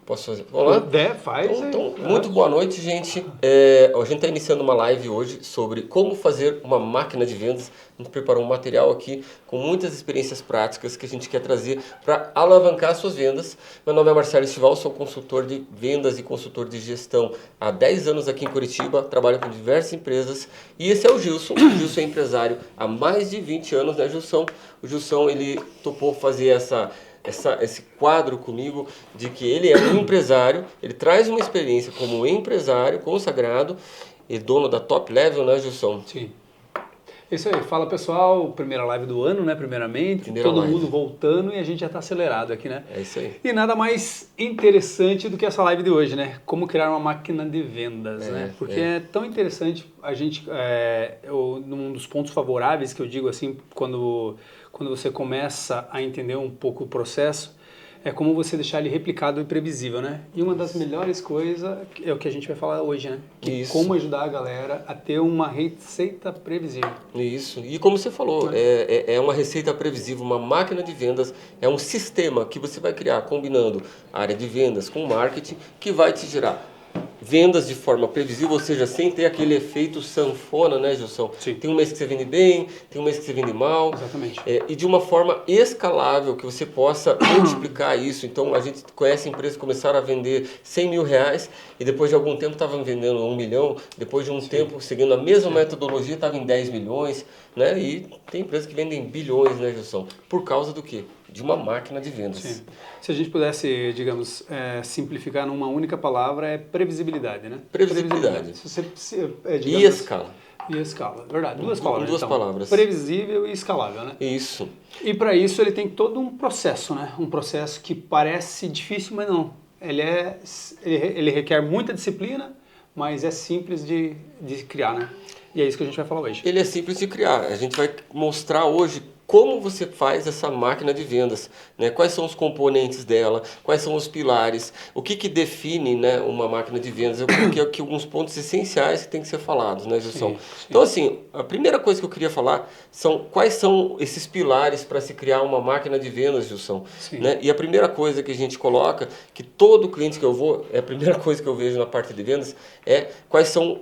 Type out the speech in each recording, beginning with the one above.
Posso fazer? Vamos lá? Faz. Então, muito boa noite, gente. A gente está iniciando uma live hoje sobre como fazer uma máquina de vendas. A gente preparou um material aqui com muitas experiências práticas que a gente quer trazer para alavancar suas vendas. Meu nome é Marcelo Estival, sou consultor de vendas e consultor de gestão há 10 anos aqui em Curitiba, trabalho com diversas empresas. E esse é o Gilson. O Gilson é empresário há mais de 20 anos, né, Gilson? O Gilson, ele topou fazer esse quadro comigo de que ele é um empresário, ele traz uma experiência como empresário consagrado e dono da Top Level, né, Gilson? Sim. Isso aí, fala pessoal, primeira live do ano, né, primeiramente, Primeira todo live. mundo voltando e a gente já está acelerado aqui, né? É isso aí. E nada mais interessante do que essa live de hoje, né? Como criar uma máquina de vendas, né? Porque é tão interessante, a gente, um dos pontos favoráveis que eu digo assim, quando você começa a entender um pouco o processo, é como você deixar ele replicado e previsível, né? E uma das melhores coisas é o que a gente vai falar hoje, né? Que como ajudar a galera a ter uma receita previsível. Isso. E como você falou, é uma receita previsível, uma máquina de vendas, é um sistema que você vai criar combinando a área de vendas com marketing que vai te gerar vendas de forma previsível, ou seja, sem ter aquele efeito sanfona, né, Gilson? Sim. Tem um mês que você vende bem, tem um mês que você vende mal. Exatamente. E de uma forma escalável, que você possa multiplicar isso. Então, a gente conhece empresas que começaram a vender 100 mil reais e depois de algum tempo estavam vendendo 1 milhão, depois de um tempo seguindo a mesma metodologia estava em 10 milhões, né? E tem empresas que vendem bilhões, né, Gilson? Por causa do quê? De uma máquina de vendas. Sim. Se a gente pudesse, digamos, simplificar numa única palavra, é previsibilidade, né? Previsibilidade. Digamos, E escala. E escala, verdade. Duas palavras. Duas então. palavras. Previsível e escalável, né? Isso. E para isso ele tem todo um processo, né? Um processo que parece difícil, mas não. Ele requer muita disciplina, mas é simples de criar, né? E é isso que a gente vai falar hoje. Ele é simples de criar. A gente vai mostrar hoje como você faz essa máquina de vendas, né? Quais são os componentes dela, quais são os pilares, o que define, né, uma máquina de vendas. Eu coloquei aqui alguns pontos essenciais que tem que ser falados, né, Gilson? Sim. Então, assim, a primeira coisa que eu queria falar são quais são esses pilares para se criar uma máquina de vendas, Gilson. Né? E a primeira coisa que a gente coloca, que todo cliente que eu vou, a primeira coisa que eu vejo na parte de vendas é quais são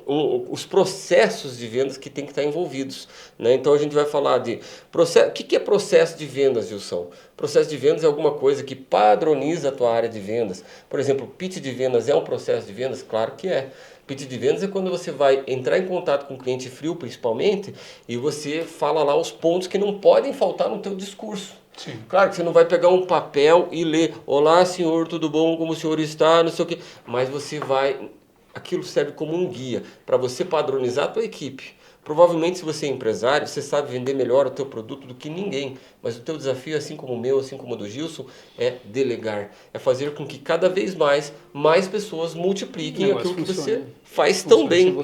os processos de vendas que tem que estar envolvidos, né? Então, a gente vai falar de processo. O que é processo de vendas, Gilson? Processo de vendas é alguma coisa que padroniza a tua área de vendas. Por exemplo, pitch de vendas é um processo de vendas? Claro que é. Pitch de vendas é quando você vai entrar em contato com o cliente frio, principalmente, e você fala lá os pontos que não podem faltar no teu discurso. Sim. Claro que você não vai pegar um papel e ler, olá senhor, tudo bom, como o senhor está, não sei o quê. Mas você vai, aquilo serve como um guia para você padronizar a tua equipe. Provavelmente, se você é empresário, você sabe vender melhor o teu produto do que ninguém. Mas o teu desafio, assim como o meu, assim como o do Gilson, é delegar. É fazer com que cada vez mais pessoas multipliquem aquilo que você faz tão bem.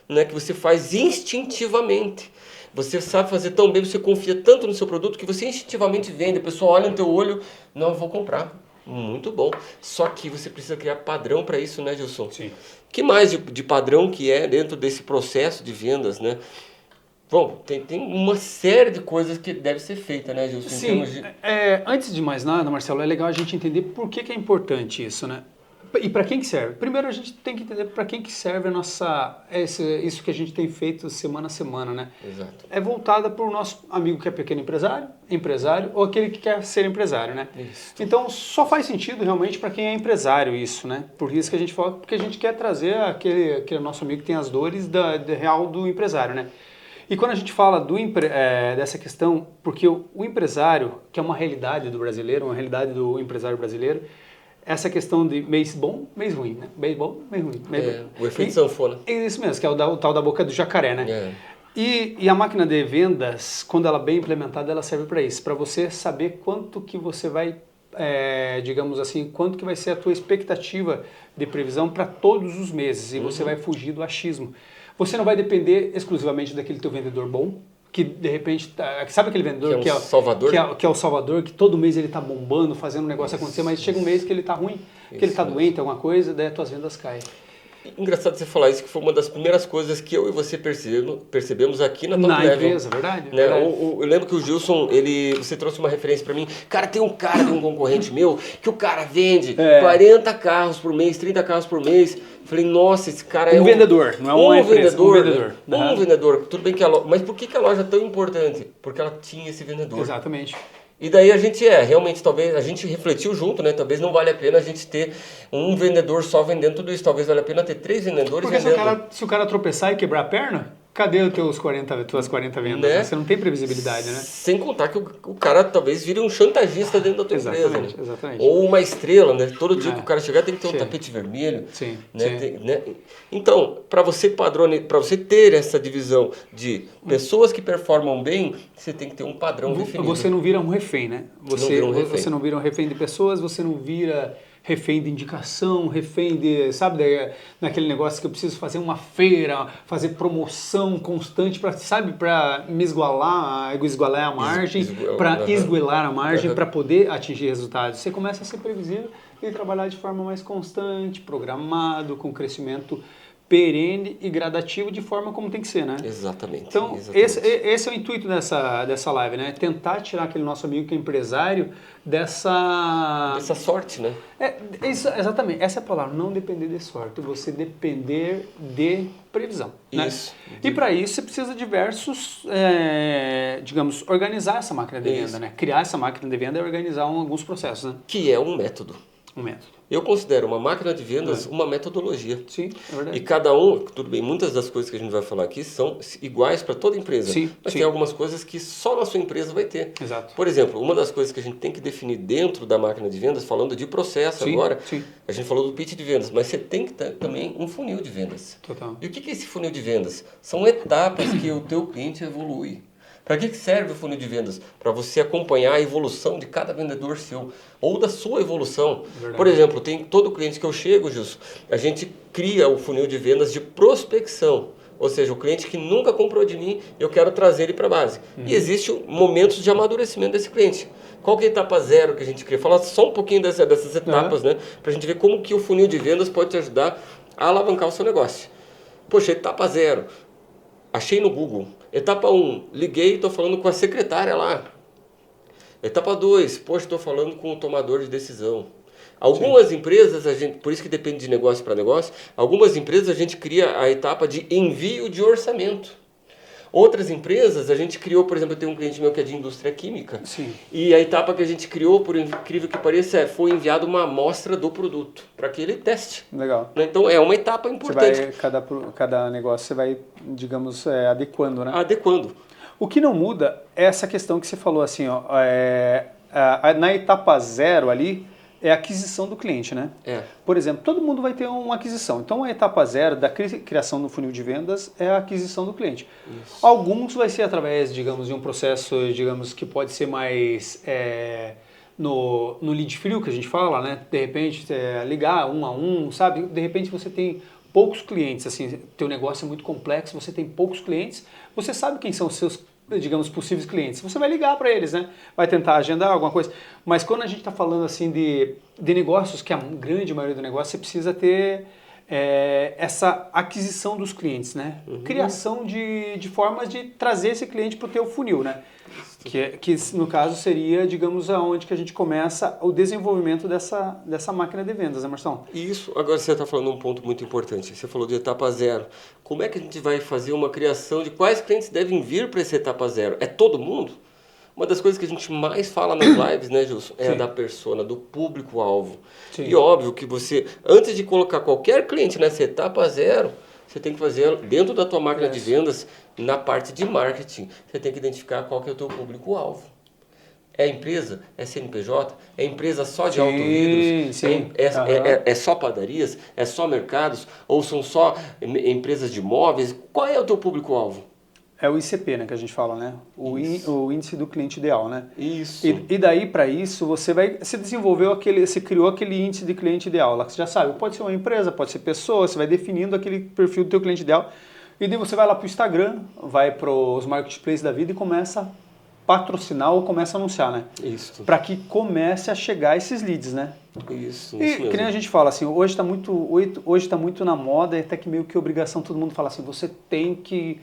Né? Que você faz instintivamente. Você sabe fazer tão bem, você confia tanto no seu produto que você instintivamente vende. A pessoa olha no teu olho, não, eu vou comprar. Muito bom. Só que você precisa criar padrão para isso, né, Gilson? Sim. Que mais de padrão que é dentro desse processo de vendas, né? Bom, tem uma série de coisas que deve ser feita, né, Gilson? Sim, antes de mais nada, Marcelo, é legal a gente entender por que é importante isso, né? E para quem que serve? Primeiro a gente tem que entender para quem que serve isso que a gente tem feito semana a semana, né? Exato. É voltada para o nosso amigo que é pequeno empresário ou aquele que quer ser empresário, né? Isso. Então só faz sentido realmente para quem é empresário isso, né? Por isso que a gente fala, porque a gente quer trazer aquele nosso amigo que tem as dores da real do empresário, né? E quando a gente fala dessa questão, porque o empresário, que é uma realidade do brasileiro, uma realidade do empresário brasileiro, essa questão de mês bom, mês ruim, né? Mês bom, mês ruim. O efeito sanfona. É isso mesmo, que é o tal da boca do jacaré, né? E a máquina de vendas, quando ela é bem implementada, ela serve para isso, para você saber quanto que você vai, digamos assim, quanto que vai ser a tua expectativa de previsão para todos os meses, e você vai fugir do achismo. Você não vai depender exclusivamente daquele teu vendedor bom, que de repente, sabe aquele vendedor que é o Salvador? Que é o Salvador, que todo mês ele está bombando, fazendo um negócio acontecer, mas chega um mês que ele está ruim, que ele está doente, alguma coisa, daí as tuas vendas caem. Engraçado você falar isso, que foi uma das primeiras coisas que eu e você percebemos aqui na Top Na Level. empresa, verdade? Né? Verdade. Eu lembro que o Gilson, você trouxe uma referência para mim. Cara, tem um cara de um concorrente meu que o cara vende 40 carros por mês, 30 carros por mês. Falei, nossa, esse cara é um vendedor, não é uma empresa, um vendedor. Né? Um vendedor. Tudo bem que a loja... Mas por que a loja é tão importante? Porque ela tinha esse vendedor. Exatamente. E daí a gente realmente, talvez, a gente refletiu junto, né? Talvez não vale a pena a gente ter um vendedor só vendendo tudo isso. Talvez valha a pena ter 3 vendedores Porque vendendo. se o cara tropeçar e quebrar a perna, cadê os tuas 40 vendas? Né? Você não tem previsibilidade, né? Sem contar que o cara talvez vire um chantagista dentro da tua empresa. Né? Exatamente. Ou uma estrela, né? Todo dia que o cara chegar tem que ter um tapete vermelho. Sim, né? sim. Né? Então, para você ter essa divisão de pessoas que performam bem, você tem que ter um padrão definido. Você não vira um refém, né? Você não vira um refém de pessoas, você não vira refém de indicação, refém de, sabe, naquele negócio que eu preciso fazer uma feira, fazer promoção constante para me esgoelar a margem, para esgoelar a margem, para poder atingir resultados. Você começa a ser previsível e trabalhar de forma mais constante, programado, com crescimento perene e gradativo de forma como tem que ser, né? Exatamente. Então, esse é o intuito dessa live, né? Tentar tirar aquele nosso amigo que é empresário dessa sorte, né? Exatamente, essa é a palavra, não depender de sorte, você depender de previsão. Isso. Né? E para isso você precisa de diversos, digamos, organizar essa máquina de venda, né? Criar essa máquina de venda e organizar alguns processos, né? Que é um método. Um método. Eu considero uma máquina de vendas uma metodologia. Sim, é verdade. E cada tudo bem, muitas das coisas que a gente vai falar aqui são iguais para toda empresa. Sim, mas sim. tem algumas coisas que só na sua empresa vai ter. Exato. Por exemplo, uma das coisas que a gente tem que definir dentro da máquina de vendas, falando de processo agora, a gente falou do pitch de vendas, mas você tem que ter também um funil de vendas. Total. E o que é esse funil de vendas? São etapas que o teu cliente evolui. Para que serve o funil de vendas? Para você acompanhar a evolução de cada vendedor seu, ou da sua evolução. Verdade. Por exemplo, tem todo cliente que eu chego, Gilson, a gente cria o funil de vendas de prospecção. Ou seja, o cliente que nunca comprou de mim, eu quero trazer ele para a base. E existem momentos de amadurecimento desse cliente. Qual que é a etapa 0 que a gente cria? Falar só um pouquinho dessas etapas, né? Para a gente ver como que o funil de vendas pode te ajudar a alavancar o seu negócio. Poxa, etapa 0. Achei no Google. Etapa 1, liguei e estou falando com a secretária lá. Etapa 2, poxa, estou falando com o tomador de decisão. Algumas empresas, por isso que depende de negócio para negócio, algumas empresas a gente cria a etapa de envio de orçamento. Outras empresas, a gente criou, por exemplo, eu tenho um cliente meu que é de indústria química, e a etapa que a gente criou, por incrível que pareça, foi enviado uma amostra do produto, para que ele teste. Legal. Então, é uma etapa importante. Cada negócio você vai, digamos, adequando, né? Adequando. O que não muda é essa questão que você falou, assim, ó, na etapa 0 ali, é a aquisição do cliente, né? Por exemplo, todo mundo vai ter uma aquisição. Então, a etapa 0 da criação do funil de vendas é a aquisição do cliente. Isso. Alguns vai ser através, digamos, de um processo, digamos, que pode ser mais no lead frio, que a gente fala, né? De repente, ligar um a um, sabe? De repente, você tem poucos clientes, assim, teu negócio é muito complexo, você tem poucos clientes, você sabe quem são os seus, digamos, possíveis clientes. Você vai ligar para eles, né? Vai tentar agendar alguma coisa. Mas quando a gente está falando assim de negócios, que a grande maioria do negócio, você precisa ter essa aquisição dos clientes, né? Criação de formas de trazer esse cliente para o teu funil, né? Que no caso seria, digamos, aonde que a gente começa o desenvolvimento dessa máquina de vendas, né, Marção? Isso, agora você está falando um ponto muito importante. Você falou de etapa 0. Como é que a gente vai fazer uma criação de quais clientes devem vir para essa etapa 0? É todo mundo? Uma das coisas que a gente mais fala nas lives, né, Gilson, é a da persona, do público-alvo. E óbvio que você, antes de colocar qualquer cliente nessa etapa 0, você tem que fazer dentro da tua máquina de vendas, na parte de marketing, você tem que identificar qual que é o teu público-alvo. É empresa? É CNPJ? É empresa só de autovidros? É só padarias? É só mercados? Ou são só empresas de imóveis? Qual é o teu público-alvo? É o ICP, né, que a gente fala, né? O índice do cliente ideal, né? Isso. E daí, para isso, você criou aquele índice de cliente ideal. Lá que você já sabe, pode ser uma empresa, pode ser pessoa, você vai definindo aquele perfil do teu cliente ideal. E daí você vai lá para o Instagram, vai para os marketplaces da vida e começa patrocinar ou começa a anunciar, né? Isso. Para que comece a chegar esses leads, né? Isso E mesmo. que nem a gente fala assim, hoje tá muito na moda, e até que meio que obrigação todo mundo fala assim, você tem que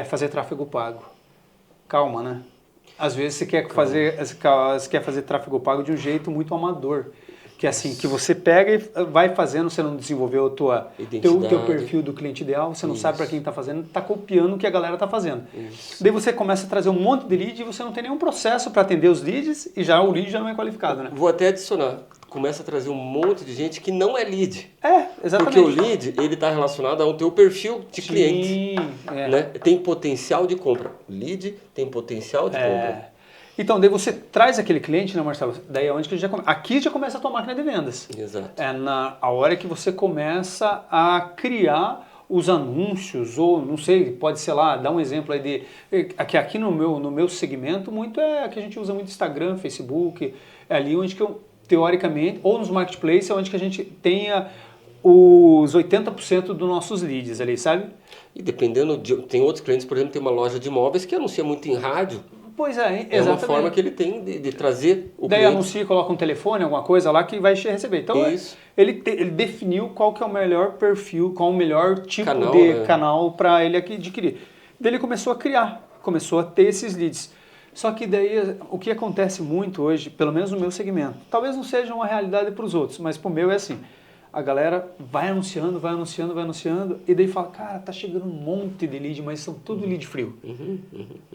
fazer tráfego pago. Calma, né? Às vezes você quer fazer tráfego pago de um jeito muito amador. Que é assim, que você pega e vai fazendo, você não desenvolveu teu perfil do cliente ideal, você não sabe para quem está fazendo, está copiando o que a galera está fazendo. Daí você começa a trazer um monte de lead e você não tem nenhum processo para atender os leads e já o lead já não é qualificado, né? Vou até adicionar. Começa a trazer um monte de gente que não é lead. Exatamente. Porque o lead, ele está relacionado ao teu perfil de cliente. Né? Tem potencial de compra. Lead tem potencial de compra. Então, daí você traz aquele cliente, né, Marcelo? Daí é onde que aqui já começa a tua máquina de vendas. Exato. A hora que você começa a criar os anúncios, ou não sei, pode ser lá, dá um exemplo aí aqui no meu segmento, muito que a gente usa muito Instagram, Facebook, é ali onde que eu, teoricamente, ou nos marketplaces, é onde que a gente tenha os 80% dos nossos leads ali, sabe? E dependendo, tem outros clientes, por exemplo, tem uma loja de imóveis que anuncia muito em rádio. Pois é, exatamente. É uma forma que ele tem de trazer o Daí cliente. anuncia, coloca um telefone, alguma coisa lá que vai receber. Então ele definiu qual que é o melhor perfil, qual o melhor tipo de canal para ele adquirir. Daí ele começou a criar, começou a ter esses leads. Só que daí o que acontece muito hoje, pelo menos no meu segmento, talvez não seja uma realidade para os outros, mas para o meu é assim. A galera vai anunciando, e daí fala, cara, tá chegando um monte de lead, mas são tudo lead frio.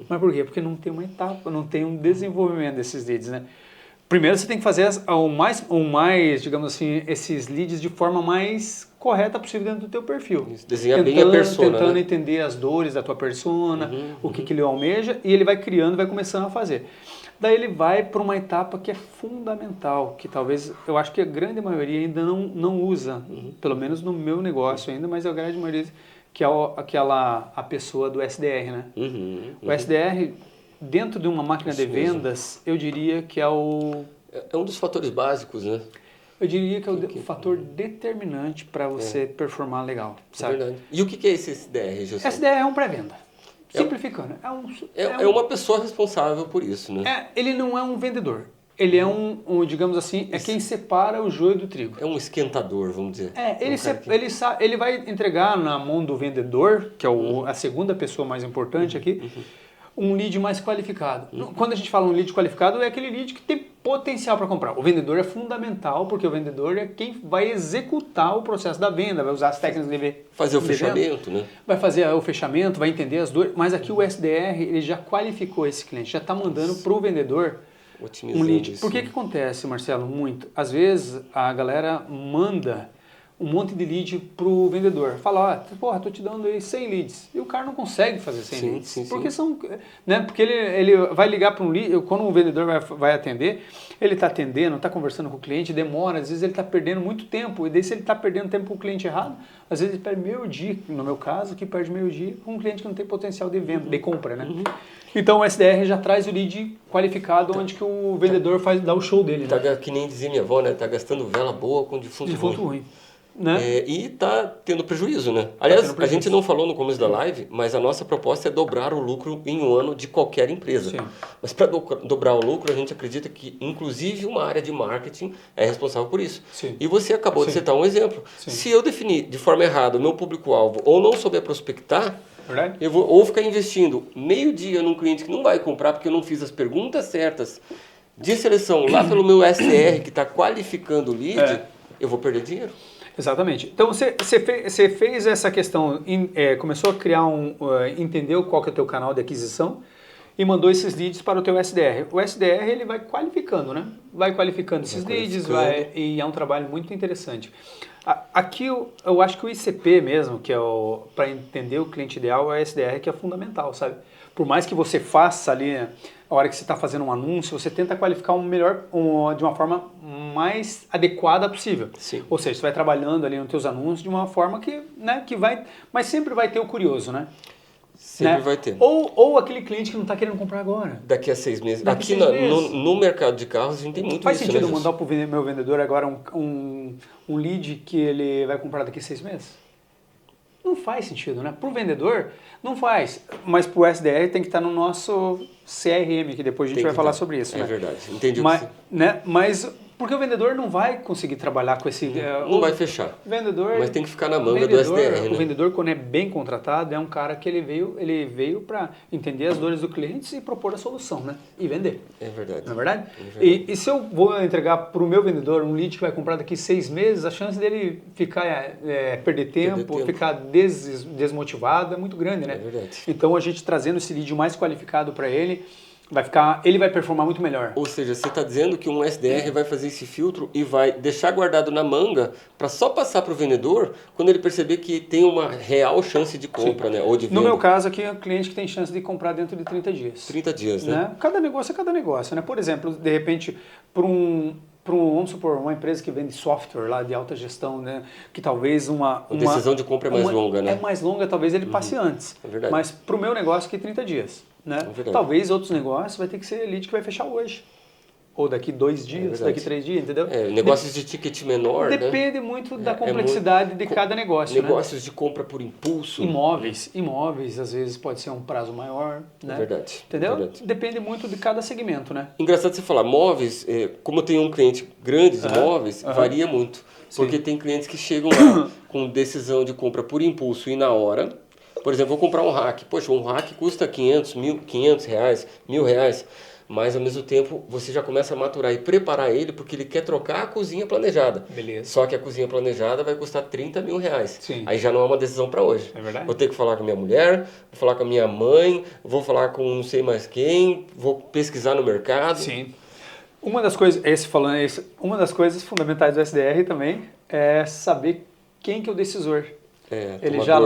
Mas por quê? Porque não tem uma etapa, não tem um desenvolvimento desses leads, né? Primeiro você tem que fazer o mais, digamos assim, esses leads de forma mais correta possível dentro do teu perfil. Desenhar bem a persona, tentando entender as dores da tua persona, o que ele almeja, e ele vai criando, vai começando a fazer. Daí ele vai para uma etapa que é fundamental, que talvez, eu acho que a grande maioria ainda não usa, pelo menos no meu negócio ainda, mas a grande maioria, que é a pessoa do SDR, né? O SDR, dentro de uma máquina de vendas, eu diria que é o... É um dos fatores básicos, né? Eu diria que é o fator determinante para você performar legal, sabe? É verdade. E o que é esse SDR, Gilson? SDR é um pré-venda. Simplificando, é uma pessoa responsável por isso, né? Ele não é um vendedor. Ele é digamos assim, quem separa o joio do trigo. É um esquentador, vamos dizer. Ele vai entregar na mão do vendedor, que é a segunda pessoa mais importante aqui, um lead mais qualificado. Quando a gente fala um lead qualificado, é aquele lead que tem potencial para comprar. O vendedor é fundamental, porque o vendedor é quem vai executar o processo da venda, vai usar as técnicas de fazer o fechamento, né? Vai fazer o fechamento, vai entender as dores, mas aqui o SDR, ele já qualificou esse cliente, já está mandando para o vendedor um lead. Por que acontece, Marcelo? Muito. Às vezes, a galera manda um monte de lead pro vendedor. Fala, porra, tô te dando aí 100 leads. E o cara não consegue fazer 100 leads. Porque são, né? Porque ele vai ligar para um lead, quando o vendedor vai atender, ele está atendendo, está conversando com o cliente, demora, às vezes ele está perdendo muito tempo. E daí se ele está perdendo tempo com o cliente errado, às vezes ele perde meio dia, no meu caso, que perde meio dia com um cliente que não tem potencial de venda, de compra, né? Então o SDR já traz o lead qualificado, onde que o vendedor dá o show dele. Né? Que nem dizia minha avó, né? Tá gastando vela boa com defunto ruim. Né? E está tendo prejuízo, né? Aliás, a gente não falou no começo da live, mas a nossa proposta é dobrar o lucro em um ano de qualquer empresa. Sim. Mas para dobrar o lucro, a gente acredita que, inclusive, uma área de marketing é responsável por isso. Sim. E você acabou de citar um exemplo. Sim. Se eu definir de forma errada o meu público-alvo ou não souber prospectar, eu vou ou ficar investindo meio dia num cliente que não vai comprar porque eu não fiz as perguntas certas de seleção lá pelo meu SDR que está qualificando o lead, eu vou perder dinheiro. Exatamente. Então você fez essa questão, começou a criar entendeu qual que é o teu canal de aquisição e mandou esses leads para o teu SDR. O SDR ele vai qualificando, né? Vai qualificando esses leads, e é um trabalho muito interessante. Aqui eu acho que o ICP mesmo, que é para entender o cliente ideal, é o SDR que é fundamental, sabe? Por mais que você faça ali, a hora que você está fazendo um anúncio, você tenta qualificar de uma forma mais adequada possível. Sim. Ou seja, você vai trabalhando ali nos teus anúncios de uma forma que vai... Mas sempre vai ter o curioso, né? Sempre vai ter. Ou aquele cliente que não está querendo comprar agora. Daqui a 6 meses. Aqui no mercado de carros a gente tem muito Faz isso. Faz sentido mandar para o meu vendedor agora um lead que ele vai comprar daqui a 6 meses? faz sentido, né? Para o vendedor, não faz. Mas para o SDR tem que estar no nosso CRM, que depois a gente vai falar sobre isso. É né? verdade. Entendi Mas, o que você... né? Mas porque o vendedor não vai conseguir trabalhar com esse... Não vai fechar. Vendedor, mas tem que ficar na manga do SDR, né? O vendedor, quando é bem contratado, é um cara que ele veio para entender as dores do cliente e propor a solução, né? E vender. É verdade. Não é verdade? É verdade. E se eu vou entregar para o meu vendedor um lead que vai comprar daqui 6 meses, a chance dele ficar, perder tempo, ficar desmotivado é muito grande, né? É verdade. Então a gente trazendo esse lead mais qualificado para ele, ele vai performar muito melhor. Ou seja, você está dizendo que um SDR vai fazer esse filtro e vai deixar guardado na manga para só passar para o vendedor quando ele perceber que tem uma real chance de compra, né? Ou de venda. No meu caso aqui, é um cliente que tem chance de comprar dentro de 30 dias. 30 dias, né? Cada negócio é cada negócio, né? Por exemplo, de repente, vamos supor, uma empresa que vende software lá de alta gestão, né? Que talvez uma decisão de compra é mais longa, né? É mais longa, talvez ele passe antes. É verdade. Mas para o meu negócio aqui, 30 dias. Né? Talvez outros negócios vai ter que ser lead que vai fechar hoje. Ou daqui 2 dias, daqui 3 dias, entendeu? Negócios de ticket menor, depende muito da complexidade de cada negócio. Negócios de compra por impulso. Imóveis, às vezes pode ser um prazo maior. Né? É verdade. Entendeu? É verdade. Depende muito de cada segmento, né? Engraçado você falar, móveis, como eu tenho um cliente grande de móveis, varia muito. Porque tem clientes que chegam lá com decisão de compra por impulso e na hora. Por exemplo, vou comprar um rack. Poxa, um rack custa 500 reais, R$1.000. Mas, ao mesmo tempo, você já começa a maturar e preparar ele porque ele quer trocar a cozinha planejada. Beleza. Só que a cozinha planejada vai custar R$30.000. Sim. Aí já não é uma decisão para hoje. É verdade. Vou ter que falar com a minha mulher, vou falar com a minha mãe, vou falar com não sei mais quem, vou pesquisar no mercado. Sim. Uma das coisas fundamentais do SDR também é saber quem que é o decisor. Ele já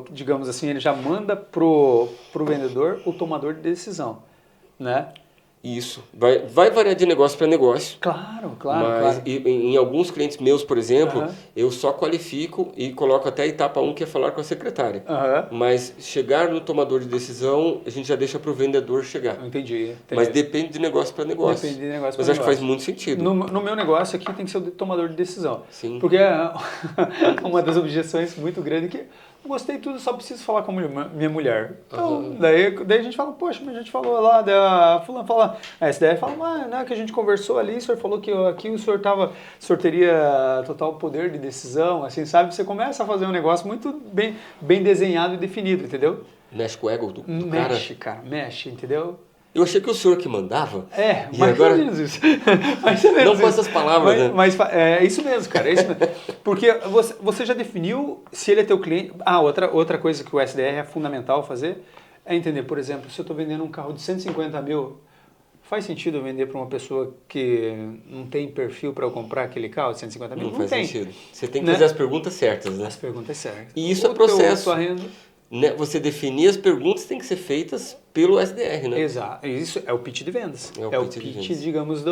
digamos assim, ele já manda pro vendedor o tomador de decisão, né? Isso. Vai variar de negócio para negócio. Claro. Mas em alguns clientes meus, por exemplo, eu só qualifico e coloco até a etapa 1, que é falar com a secretária. Mas chegar no tomador de decisão, a gente já deixa para o vendedor chegar. Entendi. Mas depende de negócio para negócio. Depende de negócio para negócio. Mas acho que faz muito sentido. No meu negócio aqui tem que ser o tomador de decisão. Sim. Porque uma das objeções muito grandes é que eu gostei de tudo, só preciso falar com a minha mulher. Então, daí a gente fala, poxa, mas a gente falou lá, a fulana fala, a SDR fala, né, que a gente conversou ali, o senhor falou que aqui o senhor teria total poder de decisão, assim, sabe? Você começa a fazer um negócio muito bem desenhado e definido, entendeu? Mexe com o ego do cara. Mexe, entendeu? Eu achei que o senhor que mandava. Mais agora... ou menos isso. Mais ou menos não com essas palavras, né? Mas é isso mesmo, cara. É isso mesmo. Porque você já definiu se ele é teu cliente. Outra coisa que o SDR é fundamental fazer é entender, por exemplo, se eu estou vendendo um carro de 150 mil, faz sentido eu vender para uma pessoa que não tem perfil para eu comprar aquele carro de 150 mil? Não faz tem. sentido. Você tem que fazer as perguntas certas, né? As perguntas certas. E isso é processo. Sua renda. Né? Você definir as perguntas têm que ser feitas pelo SDR, né? Exato. Isso é o pitch de vendas. É o pitch, digamos,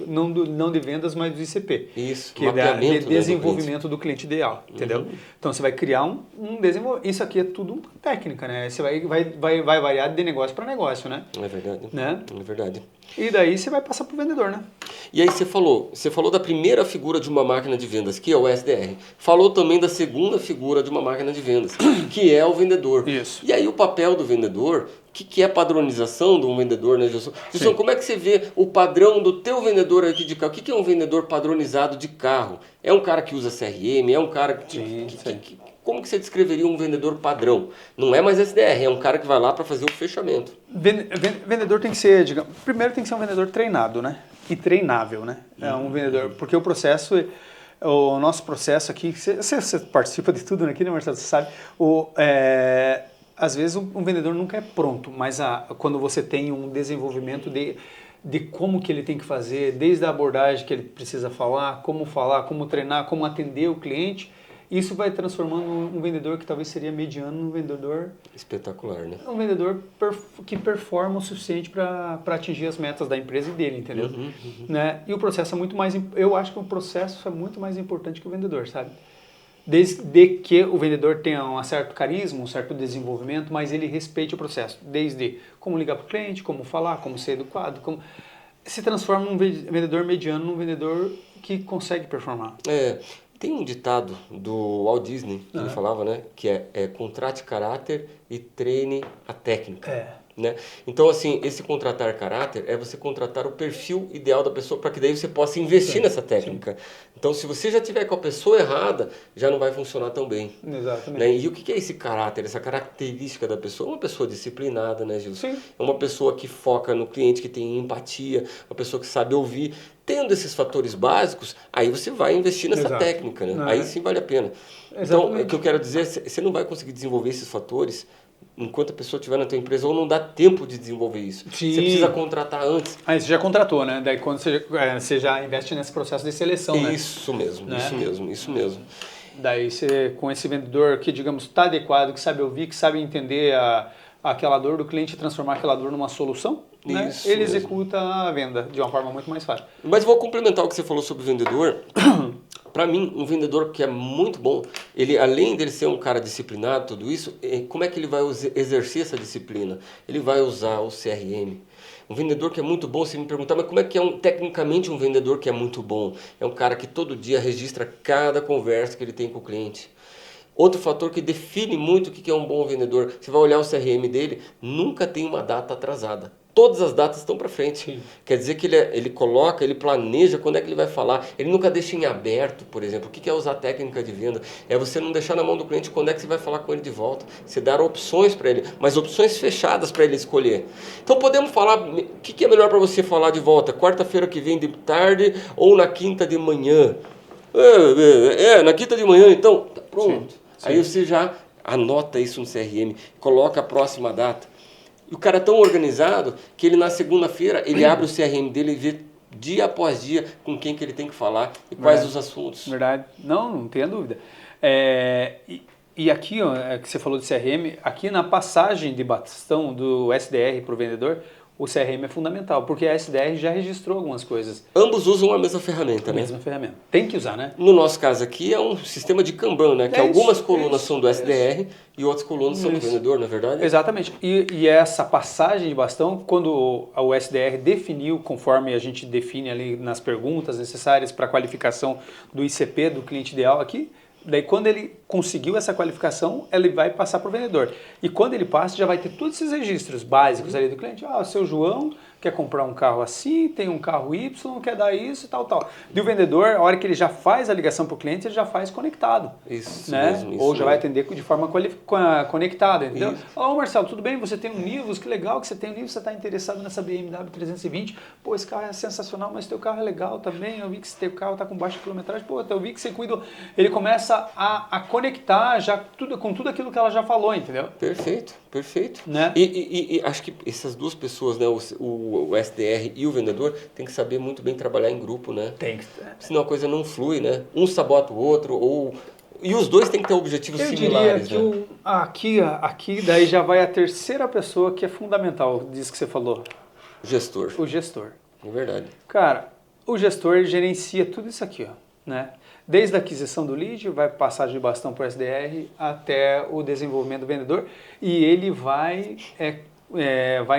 não de vendas, mas do ICP. Isso, que mapeamento, é de desenvolvimento do cliente ideal, entendeu? Então você vai criar um desenvolvimento. Isso aqui é tudo técnica, né? Você vai variar de negócio para negócio, né? É verdade. Né? É verdade. E daí você vai passar para o vendedor, né? E aí você falou da primeira figura de uma máquina de vendas, que é o SDR. Falou também da segunda figura de uma máquina de vendas, que é o vendedor. Isso. E aí o papel do vendedor, o que é a padronização de um vendedor, né, Gilson? Gilson, como é que você vê o padrão do teu vendedor aqui de carro? O que é um vendedor padronizado de carro? É um cara que usa CRM? É um cara como que você descreveria um vendedor padrão? Não é mais SDR, é um cara que vai lá para fazer o fechamento. Vendedor tem que ser, primeiro tem que ser um vendedor treinado, né? E treinável, né? É um vendedor, porque o nosso processo aqui, você participa de tudo aqui, né, Marcelo? Você sabe, às vezes um vendedor nunca é pronto, mas quando você tem um desenvolvimento de como que ele tem que fazer, desde a abordagem que ele precisa falar, como treinar, como atender o cliente, isso vai transformando um vendedor que talvez seria mediano num vendedor... Espetacular, né? Um vendedor que performa o suficiente para atingir as metas da empresa e dele, entendeu? Né? E o processo é muito mais... Eu acho que o processo é muito mais importante que o vendedor, sabe? Desde que o vendedor tenha um certo carisma, um certo desenvolvimento, mas ele respeite o processo. Desde como ligar para o cliente, como falar, como ser educado, como... Se transforma num vendedor mediano num vendedor que consegue performar. Tem um ditado do Walt Disney que ele falava, né? Que é contrate caráter e treine a técnica. Né? Então, assim, esse contratar caráter é você contratar o perfil ideal da pessoa para que daí você possa investir nessa técnica. Sim. Então, se você já tiver com a pessoa errada, já não vai funcionar tão bem. Exatamente. Né? E o que é esse caráter, essa característica da pessoa? Uma pessoa disciplinada, né, Gilson? Sim. É uma pessoa que foca no cliente, que tem empatia, uma pessoa que sabe ouvir. Tendo esses fatores básicos, aí você vai investir nessa técnica, né? Aí sim vale a pena. Exatamente. Então, o que eu quero dizer, você não vai conseguir desenvolver esses fatores enquanto a pessoa estiver na tua empresa, ou não dá tempo de desenvolver isso. Sim. Você precisa contratar antes. Aí você já contratou, né? Daí quando você já investe nesse processo de seleção, né? Isso mesmo, né? Isso mesmo. Daí você, com esse vendedor que, digamos, está adequado, que sabe ouvir, que sabe entender aquela dor do cliente e transformar aquela dor numa solução, né? Ele executa a venda de uma forma muito mais fácil. Mas vou complementar o que você falou sobre o vendedor. Para mim, um vendedor que é muito bom, ele, além dele ser um cara disciplinado, tudo isso, como é que ele vai exercer essa disciplina? Ele vai usar o CRM. Um vendedor que é muito bom, se me perguntar, mas como é que é tecnicamente um vendedor que é muito bom? É um cara que todo dia registra cada conversa que ele tem com o cliente. Outro fator que define muito o que é um bom vendedor, você vai olhar o CRM dele, nunca tem uma data atrasada. Todas as datas estão para frente. Sim. Quer dizer que ele coloca, ele planeja quando é que ele vai falar. Ele nunca deixa em aberto, por exemplo. O que é usar técnica de venda? É você não deixar na mão do cliente quando é que você vai falar com ele de volta. Você dar opções para ele, mas opções fechadas para ele escolher. Então podemos falar, o que é melhor para você falar de volta? Quarta-feira que vem de tarde ou na quinta de manhã? Na quinta de manhã, então, tá pronto. Sim. Aí você já anota isso no CRM, coloca a próxima data. E o cara é tão organizado que ele na segunda-feira ele abre o CRM dele e vê dia após dia com quem que ele tem que falar e quais os assuntos. Verdade. Não tenha dúvida. E aqui, ó, que você falou de CRM, aqui na passagem de bastão do SDR para o vendedor, o CRM é fundamental, porque a SDR já registrou algumas coisas. Ambos usam a mesma ferramenta, né? A mesma ferramenta. Tem que usar, né? No nosso caso aqui é um sistema de Kanban, né? Que algumas colunas são do SDR e outras colunas são do vendedor, não é verdade? Exatamente. E essa passagem de bastão, quando o SDR definiu, conforme a gente define ali nas perguntas necessárias para a qualificação do ICP, do cliente ideal aqui, daí quando ele conseguiu essa qualificação, ele vai passar para o vendedor. E quando ele passa, já vai ter todos esses registros básicos ali do cliente. O seu João quer comprar um carro assim, tem um carro Y, quer dar isso e tal. E o vendedor, a hora que ele já faz a ligação para o cliente, ele já faz conectado. Isso né? mesmo. Ou já vai atender de forma conectada, entendeu? Marcelo, tudo bem? Você tem um Nivus, que legal que você tem um Nivus, você está interessado nessa BMW 320. Pô, esse carro é sensacional, mas teu carro é legal também. Eu vi que esse teu carro está com baixa quilometragem. Pô, eu vi que você cuida. Ele começa a conectar já com tudo aquilo que ela já falou, entendeu? Perfeito. Né? E acho que essas duas pessoas, né, o SDR e o vendedor, tem que saber muito bem trabalhar em grupo, né? Tem que. Senão a coisa não flui, né? Um sabota o outro, e os dois têm que ter objetivos similares. Eu diria que aqui daí já vai a terceira pessoa que é fundamental, disso que você falou. O gestor. É verdade. Cara, o gestor ele gerencia tudo isso aqui, ó, né? Desde a aquisição do lead, vai passar de bastão para o SDR até o desenvolvimento do vendedor e ele vai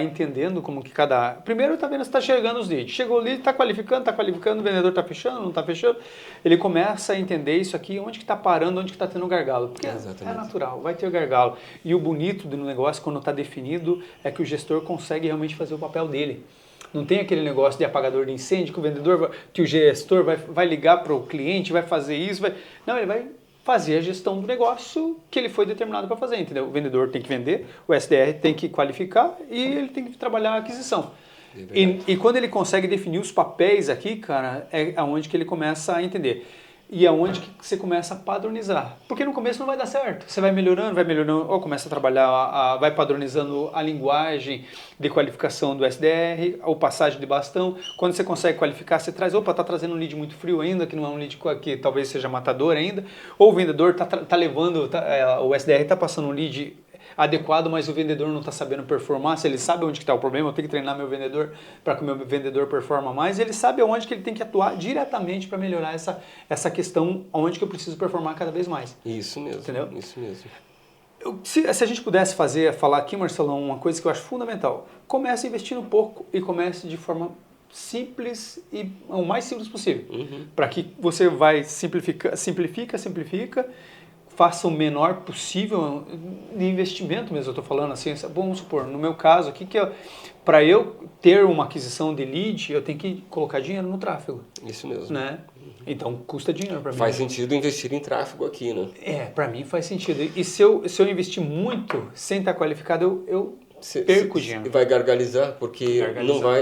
entendendo como que cada... Primeiro está vendo se está chegando os leads. Chegou o lead, está qualificando, o vendedor está fechando, não está fechando. Ele começa a entender isso aqui, onde que está parando, onde que está tendo gargalo. Porque é natural, vai ter o gargalo. E o bonito do negócio, quando está definido, é que o gestor consegue realmente fazer o papel dele. Não tem aquele negócio de apagador de incêndio que o gestor vai ligar para o cliente, vai fazer isso. Não, ele vai fazer a gestão do negócio que ele foi determinado para fazer, entendeu? O vendedor tem que vender, o SDR tem que qualificar e ele tem que trabalhar a aquisição. E quando ele consegue definir os papéis aqui, cara, é aonde que ele começa a entender. E é onde que você começa a padronizar. Porque no começo não vai dar certo. Você vai melhorando, ou começa a trabalhar, vai padronizando a linguagem de qualificação do SDR, ou passagem de bastão. Quando você consegue qualificar, você traz, tá trazendo um lead muito frio ainda, que não é um lead que talvez seja matador ainda. Ou o vendedor tá levando, o SDR está passando um lead adequado, mas o vendedor não está sabendo performar. Se ele sabe onde está o problema, eu tenho que treinar meu vendedor para que o meu vendedor performa mais. Ele sabe onde que ele tem que atuar diretamente para melhorar essa questão, onde que eu preciso performar cada vez mais. Isso mesmo. Entendeu? Isso mesmo. Se a gente pudesse falar aqui, Marcelão, uma coisa que eu acho fundamental, comece investindo pouco e comece de forma simples e o mais simples possível. Para que você vai simplifica, faça o menor possível de investimento mesmo, eu estou falando assim, vamos supor, no meu caso aqui, para eu ter uma aquisição de lead, eu tenho que colocar dinheiro no tráfego. Isso mesmo. Né? Então custa dinheiro para mim. Faz sentido investir em tráfego aqui, né? Para mim faz sentido. E se eu investir muito sem estar qualificado, eu perco dinheiro. Vai gargalizar, porque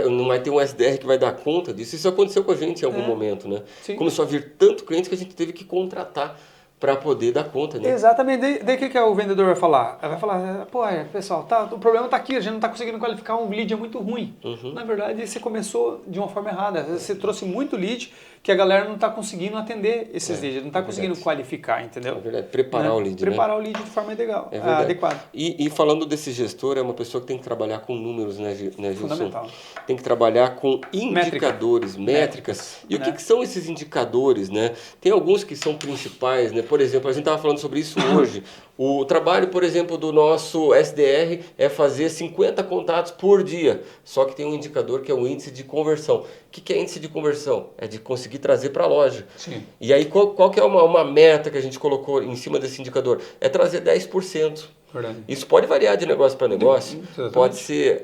não vai ter um SDR que vai dar conta disso. Isso aconteceu com a gente em algum momento, né? Sim. Começou a vir tanto cliente que a gente teve que contratar para poder dar conta, né? Exatamente. Daí o que o vendedor vai falar? Vai falar, pô, pessoal, o problema está aqui, a gente não está conseguindo qualificar, um lead é muito ruim. Na verdade, você começou de uma forma errada. Você trouxe muito lead que a galera não está conseguindo atender esses leads, não está conseguindo qualificar, entendeu? É verdade. Preparar o lead, Preparar o lead de forma legal, adequada. E falando desse gestor, é uma pessoa que tem que trabalhar com números, né, Gilson? Fundamental. Tem que trabalhar com indicadores, métricas. E o que são esses indicadores, né? Tem alguns que são principais, né? Por exemplo, a gente estava falando sobre isso hoje. O trabalho, por exemplo, do nosso SDR é fazer 50 contatos por dia. Só que tem um indicador que é o índice de conversão. O que é índice de conversão? É de conseguir trazer para a loja. Sim. E aí, qual que é uma meta que a gente colocou em cima desse indicador? É trazer 10%. Verdade. Isso pode variar de negócio para negócio, Exatamente. pode ser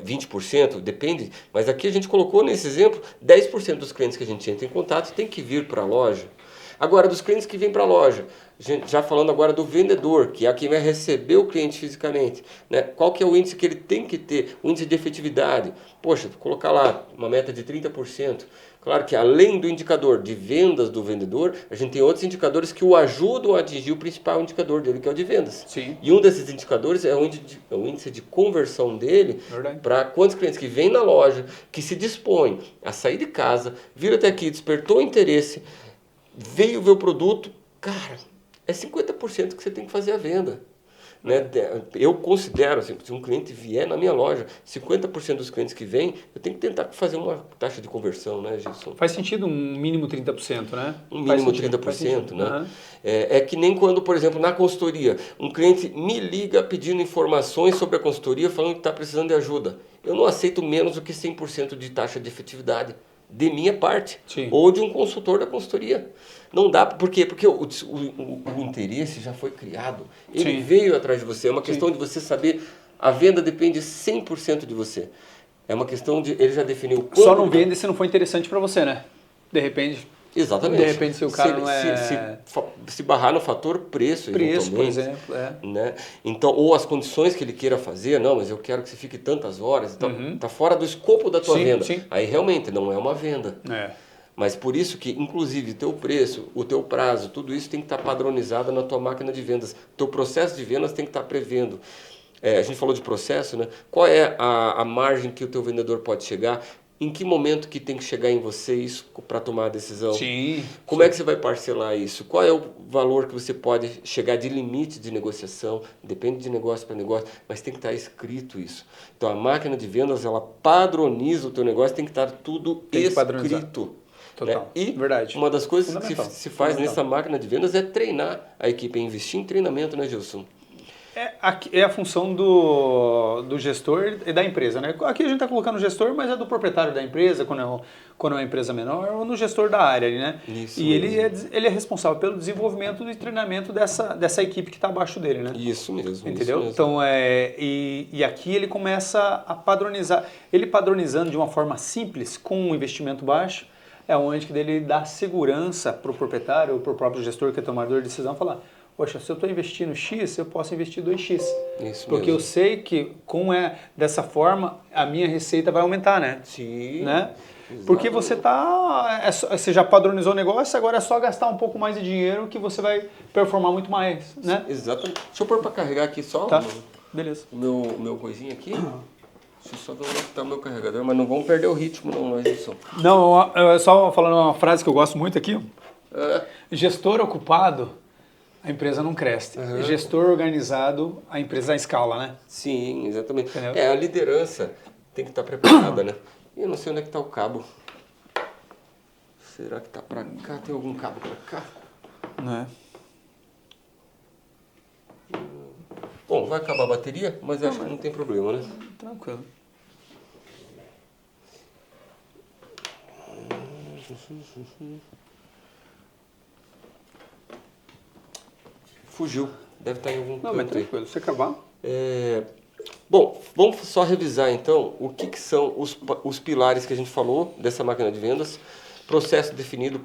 20%, depende. Mas aqui a gente colocou nesse exemplo, 10% dos clientes que a gente entra em contato tem que vir para a loja. Agora, dos clientes que vêm para a loja, já falando agora do vendedor, que é quem vai receber o cliente fisicamente, né? Qual que é o índice que ele tem que ter? O índice de efetividade. Poxa, colocar lá uma meta de 30%. Claro que além do indicador de vendas do vendedor, a gente tem outros indicadores que o ajudam a atingir o principal indicador dele, que é o de vendas. Sim. E um desses indicadores é o índice de conversão dele para quantos clientes que vêm na loja, que se dispõem a sair de casa, vir até aqui, despertou interesse, veio ver o produto, cara, é 50% que você tem que fazer a venda. Né? Eu considero, assim, se um cliente vier na minha loja, 50% dos clientes que vêm, eu tenho que tentar fazer uma taxa de conversão, né, Gilson? Faz sentido um mínimo 30%, né? Um mínimo 30%, né? É que nem quando, por exemplo, na consultoria, um cliente me liga pedindo informações sobre a consultoria, falando que está precisando de ajuda. Eu não aceito menos do que 100% de taxa de efetividade de minha parte. Sim. Ou de um consultor da consultoria. Não dá, por quê? Porque o interesse já foi criado. Ele veio atrás de você. É uma questão de você saber, a venda depende 100% de você. É uma questão de, ele já definiu... Só não vende se não for interessante para você, né? De repente... Exatamente. De repente, se o cara não é... Se barrar no fator preço, por exemplo, né? Então, ou as condições que ele queira fazer, não, mas eu quero que você fique tantas horas, então, tá fora do escopo da tua venda. Sim. Aí realmente não é uma venda. É. Mas por isso que, inclusive, teu preço, o teu prazo, tudo isso tem que estar padronizado na tua máquina de vendas. Teu processo de vendas tem que estar prevendo. A gente falou de processo, né? Qual é a margem que o teu vendedor pode chegar? Em que momento que tem que chegar em você isso para tomar a decisão? Sim. Como é que você vai parcelar isso? Qual é o valor que você pode chegar de limite de negociação? Depende de negócio para negócio, mas tem que estar escrito isso. Então a máquina de vendas, ela padroniza o teu negócio, tem que estar tudo escrito. Total. Né? E verdade. Uma das coisas que se faz nessa máquina de vendas é treinar a equipe, é investir em treinamento, né, Gilson? É a função do gestor e da empresa, né? Aqui a gente está colocando o gestor, mas é do proprietário da empresa, quando é uma empresa menor, ou no gestor da área ali, né? Isso e ele é responsável pelo desenvolvimento e treinamento dessa equipe que está abaixo dele, né? Isso mesmo. Entendeu? Isso mesmo. Então, e aqui ele começa a padronizar. Ele padronizando de uma forma simples, com um investimento baixo, é onde que ele dá segurança para o proprietário ou para o próprio gestor que é tomador de decisão, falar: poxa, se eu estou investindo X, eu posso investir 2X. Isso porque mesmo. eu sei que dessa forma a minha receita vai aumentar, né? Sim. Né? Porque você você já padronizou o negócio, agora é só gastar um pouco mais de dinheiro que você vai performar muito mais, né? Exatamente. Deixa eu pôr para carregar aqui só Beleza. o meu coisinho aqui. Deixa eu só ver onde está o meu carregador, mas não vamos perder o ritmo não, Gilson. Não, só falando uma frase que eu gosto muito aqui. Gestor ocupado, a empresa não cresce. Gestor organizado, a empresa escala, né? Sim, exatamente. Entendeu? A liderança tem que estar preparada, né? E eu não sei onde é que está o cabo. Será que está para cá? Tem algum cabo para cá? Não é? Bom, vai acabar a bateria, mas acho que não tem problema, né? Tranquilo. Fugiu. Deve estar em algum Não, mas canto aí. tranquilo, se acabar. Bom, vamos só revisar então o que são os pilares que a gente falou dessa máquina de vendas. Processo definido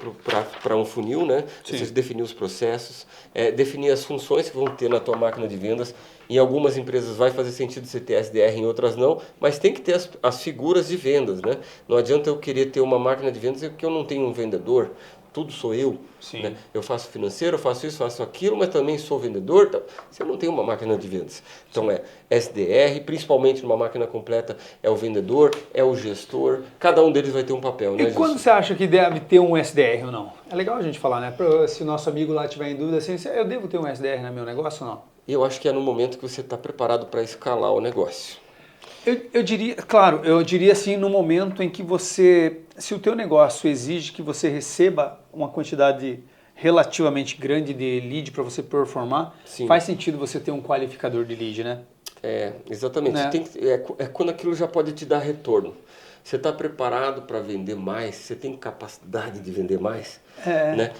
para um funil, né? Sim. Você definir os processos, definir as funções que vão ter na tua máquina de vendas. Em algumas empresas vai fazer sentido você ter SDR, em outras não, mas tem que ter as figuras de vendas, né? Não adianta eu querer ter uma máquina de vendas porque eu não tenho um vendedor. Tudo sou eu. Sim. Né? Eu faço financeiro, eu faço isso, faço aquilo, mas também sou vendedor. Então, você não tem uma máquina de vendas. Então é SDR, principalmente numa máquina completa, é o vendedor, é o gestor. Cada um deles vai ter um papel, né? E quando você acha que deve ter um SDR ou não? É legal a gente falar, né? Se o nosso amigo lá tiver em dúvida, assim, eu devo ter um SDR no meu negócio ou não? Eu acho que é no momento que você está preparado para escalar o negócio. Eu diria, claro, eu diria assim, no momento em que se o teu negócio exige que você receba uma quantidade relativamente grande de lead para você performar, Sim. faz sentido você ter um qualificador de lead, né? Exatamente. Né? É quando aquilo já pode te dar retorno. Você está preparado para vender mais? Você tem capacidade de vender mais? Né?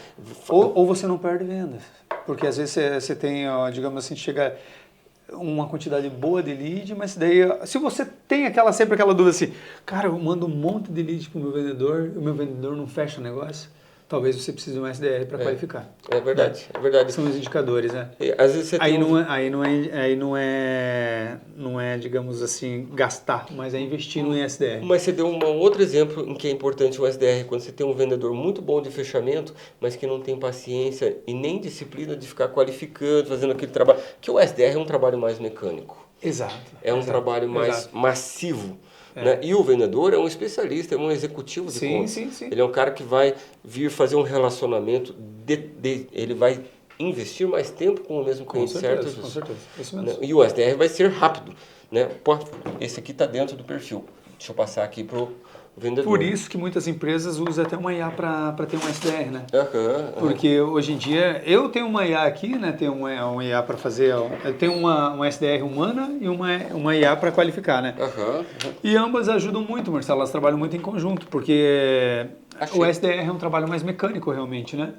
Ou você não perde vendas. Porque às vezes você tem, digamos assim, chega uma quantidade boa de lead, mas daí, se você tem sempre aquela dúvida assim, cara, eu mando um monte de lead para o meu vendedor e o meu vendedor não fecha o negócio, talvez você precise de um SDR para qualificar. É verdade, né? é verdade. São os indicadores, né? Às vezes você Aí não é, digamos assim, gastar, mas é investir no SDR. Mas você deu um outro exemplo em que é importante o SDR, quando você tem um vendedor muito bom de fechamento, mas que não tem paciência e nem disciplina de ficar qualificando, fazendo aquele trabalho. Porque o SDR é um trabalho mais mecânico. Exato. É um trabalho mais massivo. Né? E o vendedor é um especialista, é um executivo de contas. Sim. Ele é um cara que vai vir fazer um relacionamento, ele vai investir mais tempo com o mesmo cliente, certo? Com certeza, isso mesmo. E o SDR vai ser rápido. Né? Esse aqui está dentro do perfil. Deixa eu passar aqui para o vendedor. Por isso que muitas empresas usam até uma IA para ter um SDR, né? Porque hoje em dia, eu tenho uma IA aqui, né? Tenho uma IA para fazer, eu tenho uma SDR humana e uma IA para qualificar, né? E ambas ajudam muito, Marcelo, elas trabalham muito em conjunto, porque o SDR é um trabalho mais mecânico realmente, né?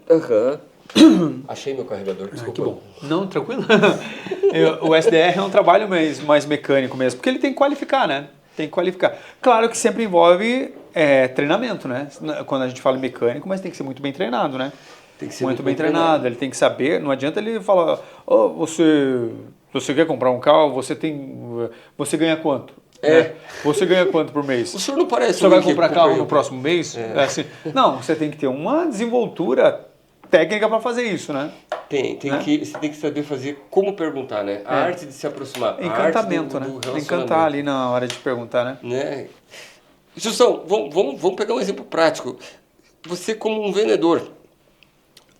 Achei meu carregador, desculpa. Que bom. Não, tranquilo? O SDR é um trabalho mais mecânico mesmo, porque ele tem que qualificar, né? Tem que qualificar. Claro que sempre envolve treinamento, né? Quando a gente fala em mecânico, mas tem que ser muito bem treinado, né? Tem que ser muito bem treinado. Ele tem que saber, não adianta ele falar, você quer comprar um carro, você ganha quanto? Né? Você ganha quanto por mês? O senhor não parece Você vai comprar carro no próximo mês? Assim, não, você tem que ter uma desenvoltura técnica para fazer isso, né? Você tem que saber fazer como perguntar, né? A arte de se aproximar. Encantamento, a arte do né? Encantar ali na hora de perguntar, né? Gilson, vamos pegar um exemplo prático. Você como um vendedor,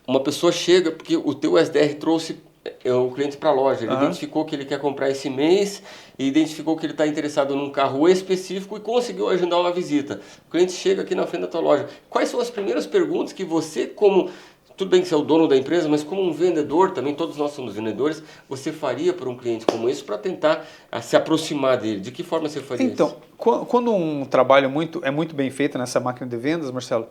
uma pessoa chega porque o teu SDR trouxe o cliente para a loja, ele identificou que ele quer comprar esse mês e identificou que ele está interessado num carro específico e conseguiu agendar uma visita. O cliente chega aqui na frente da tua loja. Quais são as primeiras perguntas que você, como... Tudo bem que você é o dono da empresa, mas como um vendedor, também todos nós somos vendedores, você faria para um cliente como esse para tentar se aproximar dele? De que forma você faria isso? Então, quando um trabalho é muito bem feito nessa máquina de vendas, Marcelo,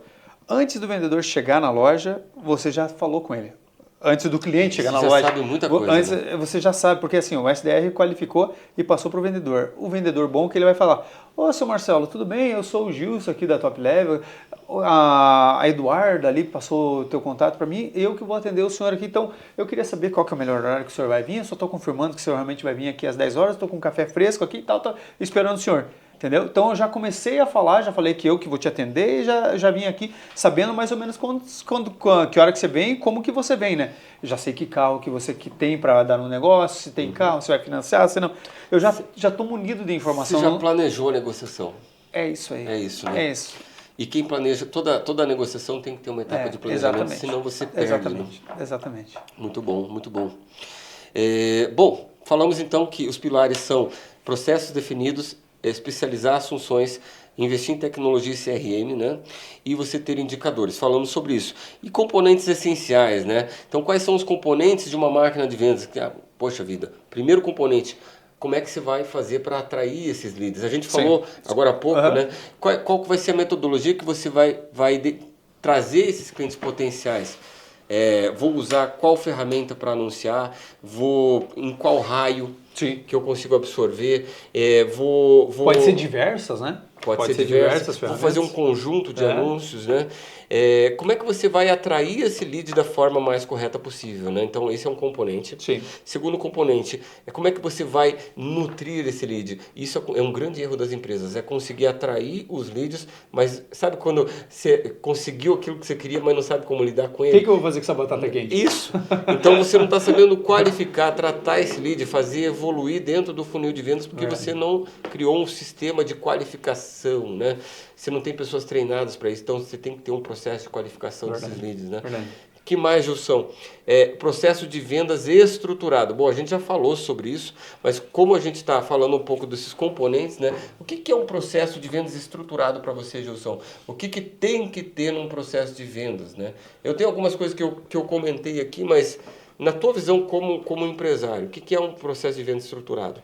antes do vendedor chegar na loja, você já falou com ele. Antes do cliente chegar na loja. Você já sabe muita coisa. Antes, você já sabe, porque assim, o SDR qualificou e passou para o vendedor. O vendedor bom que ele vai falar, ô, seu Marcelo, tudo bem? Eu sou o Gilson aqui da Top Level. A Eduarda ali passou o teu contato para mim, eu que vou atender o senhor aqui. Então, eu queria saber qual que é o melhor horário que o senhor vai vir. Eu só estou confirmando que o senhor realmente vai vir aqui às 10 horas. Estou com um café fresco aqui e tal, tô esperando o senhor. Entendeu? Então eu já comecei a falar, já falei que eu que vou te atender e já vim aqui sabendo mais ou menos que hora que você vem e como que você vem, né? Eu já sei que carro que você tem para dar no negócio, se tem carro, se vai financiar, se não. Eu já estou munido de informação. Você já planejou a negociação. É isso aí. É isso, né? É isso. E quem planeja, toda a negociação tem que ter uma etapa de planejamento, senão você perde. Exatamente. Muito bom, muito bom. Bom, falamos então que os pilares são processos definidos, especializar as funções, investir em tecnologia e CRM, né? E você ter indicadores. Falamos sobre isso. E componentes essenciais, né? Então, quais são os componentes de uma máquina de vendas? Poxa vida, primeiro componente, como é que você vai fazer para atrair esses leads? A gente falou agora há pouco, né? Qual vai ser a metodologia que você vai trazer esses clientes potenciais. Vou usar qual ferramenta para anunciar, em qual raio que eu consigo absorver, Pode ser diversas, né? Pode ser diversas ferramentas. Vou fazer um conjunto de anúncios, né? Como é que você vai atrair esse lead da forma mais correta possível, né? Então, esse é um componente. Sim. Segundo componente, como é que você vai nutrir esse lead. Isso é um grande erro das empresas, é conseguir atrair os leads, mas sabe quando você conseguiu aquilo que você queria, mas não sabe como lidar com ele? O que eu vou fazer com essa batata quente? Isso. Então, você não está sabendo qualificar, tratar esse lead, fazer evoluir dentro do funil de vendas, porque você não criou um sistema de qualificação, né? Você não tem pessoas treinadas para isso, então você tem que ter um processo de qualificação desses leads, né? Que mais, Gilson? Processo de vendas estruturado. Bom, a gente já falou sobre isso, mas como a gente está falando um pouco desses componentes, né? O que é um processo de vendas estruturado para você, Gilson? O que tem que ter num processo de vendas, né? Eu tenho algumas coisas que eu comentei aqui, mas na tua visão como empresário, o que é um processo de venda estruturado?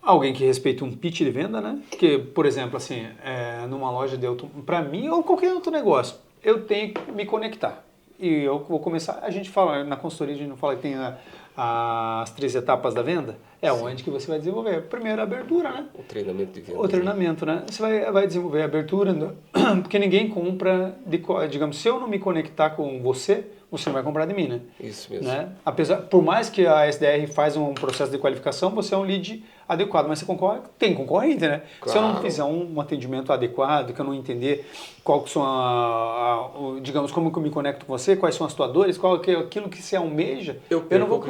Alguém que respeite um pitch de venda, né? Que, por exemplo, assim, numa loja de para mim ou qualquer outro negócio, eu tenho que me conectar. E eu vou começar, a gente fala, na consultoria a gente não fala que tem as 3 etapas da venda, onde que você vai desenvolver. Primeiro, a abertura, né? O treinamento de venda. O treinamento, né? Você vai desenvolver a abertura, porque ninguém compra, digamos, se eu não me conectar com você não vai comprar de mim, né? Isso mesmo. Né? Por mais que a SDR faz um processo de qualificação, você é um lead adequado, mas você tem concorrente, né? Claro. Se eu não fizer um atendimento adequado, que eu não entender qual que são digamos, como que eu me conecto com você, quais são as tuas dores, qual que é aquilo que você almeja, eu não vou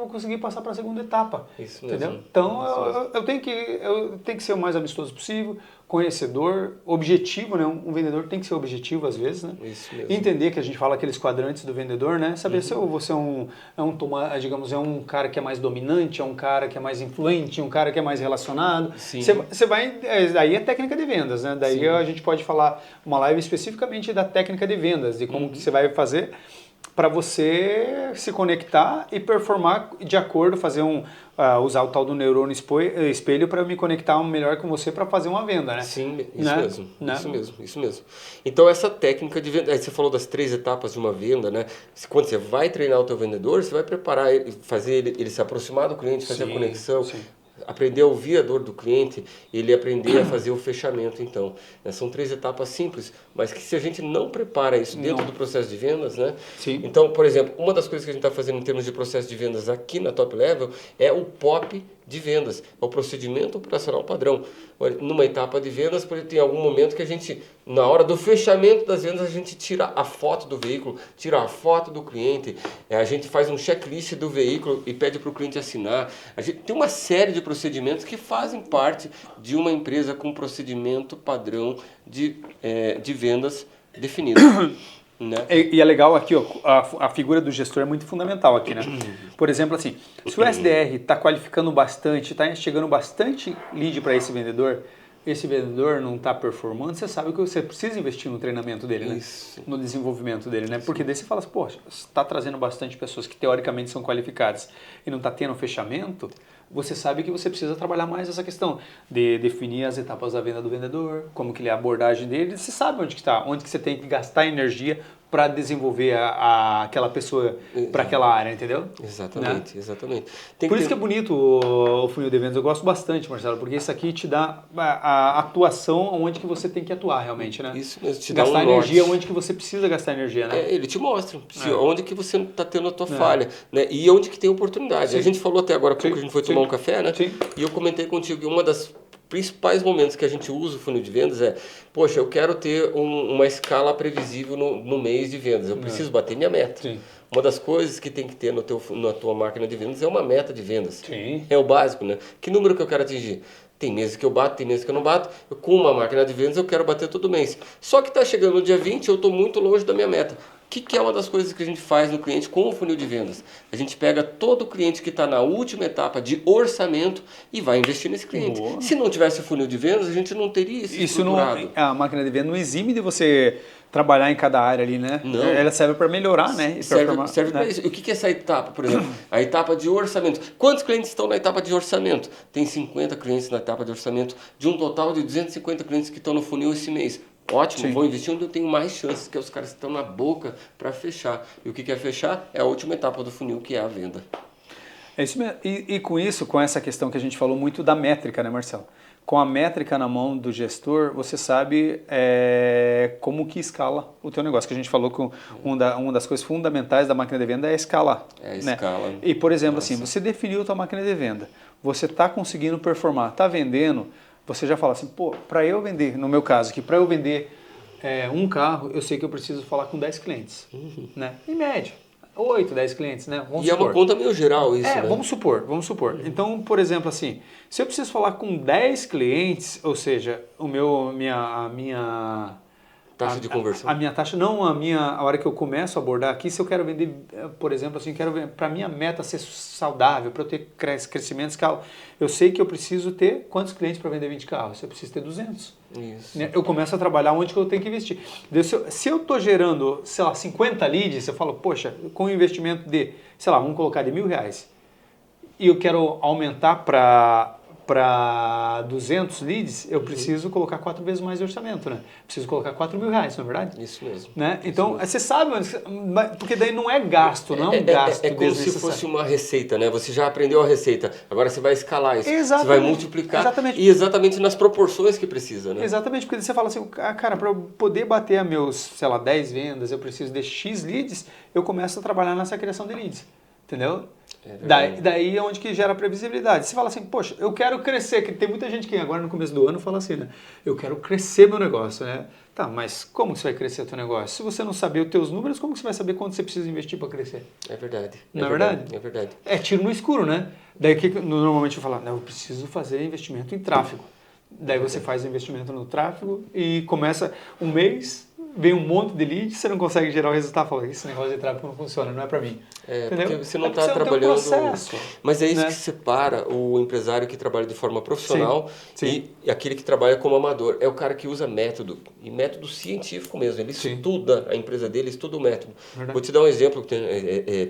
conseguir passar para a segunda etapa. Isso mesmo. Entendeu? Então, eu tenho que ser o mais amistoso possível, conhecedor, objetivo, né? Um vendedor tem que ser objetivo às vezes, né? Isso mesmo. Entender que a gente fala aqueles quadrantes do vendedor, né? Saber se você digamos, é um cara que é mais dominante, é um cara que é mais influente, um cara que é mais relacionado. Sim. Você vai, daí é técnica de vendas, né? Daí a gente pode falar uma live especificamente da técnica de vendas, de como que você vai fazer para você se conectar e performar de acordo, usar o tal do neurônio espelho para me conectar melhor com você para fazer uma venda, né? Sim, isso né? mesmo, né? Isso mesmo. Então essa técnica de venda, aí você falou das 3 etapas de uma venda, né? Quando você vai treinar o teu vendedor, você vai preparar ele, fazer ele se aproximar do cliente, fazer a conexão, aprender a ouvir a dor do cliente, ele aprender a fazer o fechamento, então. Né? São 3 etapas simples, mas que se a gente não prepara isso dentro do processo de vendas, né? Sim. Então, por exemplo, uma das coisas que a gente está fazendo em termos de processo de vendas aqui na Top Level é o POP de vendas, é o procedimento operacional padrão. Numa etapa de vendas, tem algum momento que a gente, na hora do fechamento das vendas, a gente tira a foto do veículo, tira a foto do cliente, a gente faz um checklist do veículo e pede para o cliente assinar. A gente tem uma série de procedimentos que fazem parte de uma empresa com procedimento padrão de vendas definido. Né? E é legal aqui, ó, a figura do gestor é muito fundamental aqui, né? Por exemplo, assim, se o SDR está qualificando bastante, está chegando bastante lead para esse vendedor não está performando, você sabe que você precisa investir no treinamento dele, né? Isso. No desenvolvimento dele, né? Porque daí você fala assim, poxa, você está trazendo bastante pessoas que teoricamente são qualificadas e não está tendo fechamento, você sabe que você precisa trabalhar mais essa questão de definir as etapas da venda do vendedor, como que ele é a abordagem dele, você sabe onde que está, onde que você tem que gastar energia para desenvolver aquela pessoa para aquela área, entendeu? Exatamente, né? Exatamente. Por isso que é bonito o funil de vendas, eu gosto bastante, Marcelo, porque isso aqui te dá a atuação onde que você tem que atuar realmente, né? Isso mesmo, te dá gastar um energia norte. onde que você precisa gastar energia, né? Ele te mostra onde que você está tendo a tua falha, né? E onde que tem oportunidade. A gente falou até agora, pouco a gente foi tomar um café, né? Sim. E eu comentei contigo que uma das principais momentos que a gente usa o funil de vendas poxa, eu quero ter uma escala previsível no mês de vendas, eu preciso bater minha meta. Sim. Uma das coisas que tem que ter na tua máquina de vendas é uma meta de vendas. Sim. É o básico, né? Que número que eu quero atingir? Tem meses que eu bato, tem meses que eu não bato. Com uma máquina de vendas eu quero bater todo mês. Só que está chegando no dia 20 eu estou muito longe da minha meta. O que é uma das coisas que a gente faz no cliente com o funil de vendas? A gente pega todo cliente que está na última etapa de orçamento e vai investir nesse cliente. Boa. Se não tivesse o funil de vendas, a gente não teria isso estruturado. A máquina de venda não exime de você trabalhar em cada área ali, né? Não. Ela serve para melhorar, né? E Serve né? para isso. E o que é essa etapa, por exemplo? A etapa de orçamento. Quantos clientes estão na etapa de orçamento? Tem 50 clientes na etapa de orçamento, de um total de 250 clientes que estão no funil esse mês. ótimo, Sim. vou investir onde eu tenho mais chances, que os caras estão na boca para fechar. E o que é fechar? É a última etapa do funil, que é a venda. É isso mesmo. E com isso, com essa questão que a gente falou muito da métrica, né, Marcelo? Com a métrica na mão do gestor, você sabe como que escala o teu negócio. Que a gente falou que uma das coisas fundamentais da máquina de venda é escalar. É a né? escala. E, por exemplo, assim, você definiu a tua máquina de venda, você está conseguindo performar, está vendendo, você já fala assim, pô, para eu vender, no meu caso aqui, para eu vender um carro, eu sei que eu preciso falar com 10 clientes, né? Em média. 8, 10 clientes, né? Vamos E supor. é uma conta meio geral isso, né? Vamos supor. Então, por exemplo, assim, se eu preciso falar com 10 clientes, ou seja, a minha Taxa de conversão. A minha taxa, não a hora que eu começo a abordar aqui, se eu quero vender, por exemplo, assim, para minha meta ser saudável, para eu ter crescimento escala, eu sei que eu preciso ter quantos clientes para vender 20 carros? Eu preciso ter 200. Isso. Né? Eu começo a trabalhar onde que eu tenho que investir. Se eu estou gerando, sei lá, 50 leads, eu falo, poxa, com um investimento de, sei lá, vamos colocar de R$1.000, e eu quero aumentar para 200 leads, eu preciso colocar 4 vezes mais de orçamento, né? Preciso colocar R$4.000, não é verdade? Isso mesmo. Né? Então, mesmo. Você sabe, porque daí não é gasto, não é um gasto É como se fosse uma receita, né? Você já aprendeu a receita, agora você vai escalar isso, Exatamente. você vai multiplicar Exatamente. e exatamente nas proporções que precisa, né? Exatamente, porque você fala assim, cara, para eu poder bater a meus, sei lá, 10 vendas, eu preciso de X leads, eu começo a trabalhar nessa criação de leads, entendeu? Daí é onde que gera previsibilidade. Você fala assim, poxa, eu quero crescer, que tem muita gente que agora no começo do ano fala assim, né? Eu quero crescer meu negócio, né? Tá, mas como você vai crescer o teu negócio? Se você não saber os teus números, como você vai saber quanto você precisa investir para crescer? É verdade. Não é verdade? É verdade. É tiro no escuro, né? Daí que normalmente eu falo, não, eu preciso fazer investimento em tráfego. Daí você faz investimento no tráfego e começa um mês, vem um monte de leads, você não consegue gerar o resultado. Fala, esse negócio de tráfego não funciona, não é para mim. Porque você não está Tem um trabalhando. processo, mas é isso, né? que separa o empresário que trabalha de forma profissional Sim. e aquele que trabalha como amador. É o cara que usa método, e método científico mesmo. Ele estuda a empresa dele, estuda o método. Verdade. Vou te dar um exemplo.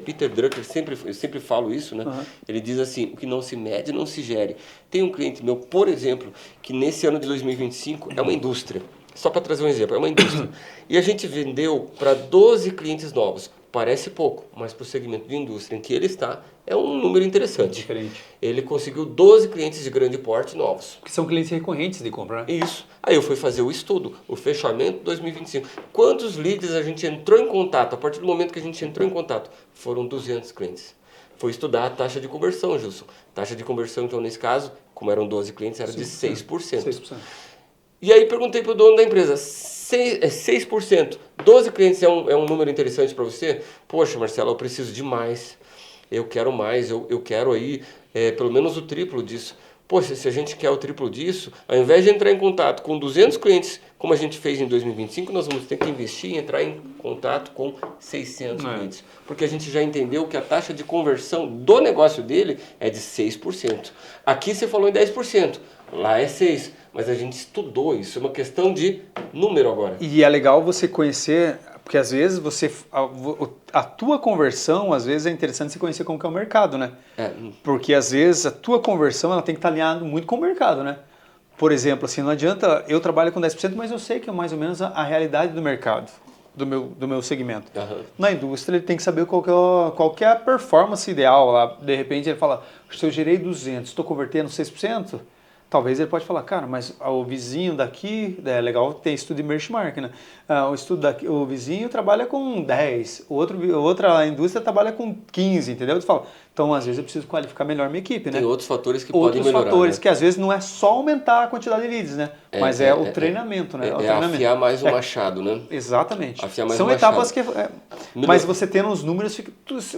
Peter Drucker, eu sempre falo isso, né? Uhum. Ele diz assim, o que não se mede, não se gere. Tem um cliente meu, por exemplo, que nesse ano de 2025 é uma indústria. Só para trazer um exemplo, é uma indústria. E a gente vendeu para 12 clientes novos. Parece pouco, mas para o segmento de indústria em que ele está, é um número interessante. Diferente. Ele conseguiu 12 clientes de grande porte novos. Que são clientes recorrentes de compra, né? Isso. Aí eu fui fazer o estudo, o fechamento 2025. Quantos leads a gente entrou em contato? A partir do momento que a gente entrou em contato, foram 200 clientes. Foi estudar a taxa de conversão, Gilson. Taxa de conversão, então, nesse caso, como eram 12 clientes, era de 6%. 6%. E aí perguntei para o dono da empresa, 6%, 12 clientes é um número interessante para você? Poxa, Marcelo, eu preciso de mais, eu quero mais, eu quero aí pelo menos o triplo disso. Poxa, se a gente quer o triplo disso, ao invés de entrar em contato com 200 clientes, como a gente fez em 2025, nós vamos ter que investir em entrar em contato com 600 clientes. Porque a gente já entendeu que a taxa de conversão do negócio dele é de 6%. Aqui você falou em 10%, lá é 6%. Mas a gente estudou isso, é uma questão de número agora. E é legal você conhecer, porque às vezes a tua conversão, às vezes é interessante você conhecer como que é o mercado, né? Porque às vezes a tua conversão ela tem que estar alinhada muito com o mercado, né? Por exemplo, assim, não adianta, eu trabalho com 10%, mas eu sei que é mais ou menos a realidade do mercado, do meu segmento. Uhum. Na indústria ele tem que saber qual que é a performance ideal lá. De repente ele fala, se eu gerei 200, estou convertendo 6%, talvez ele pode falar, cara, mas o vizinho daqui, é legal ter estudo de benchmark, né? O vizinho trabalha com 10, outra indústria trabalha com 15, entendeu? Tu fala, então às vezes eu preciso qualificar melhor minha equipe, né? Tem outros fatores que podem melhorar. Outros fatores, né? que às vezes não é só aumentar a quantidade de leads, né? Mas o treinamento, né? Afiar mais o machado, né? Exatamente. Afiar mais São o etapas machado. que... Mas você tendo os números,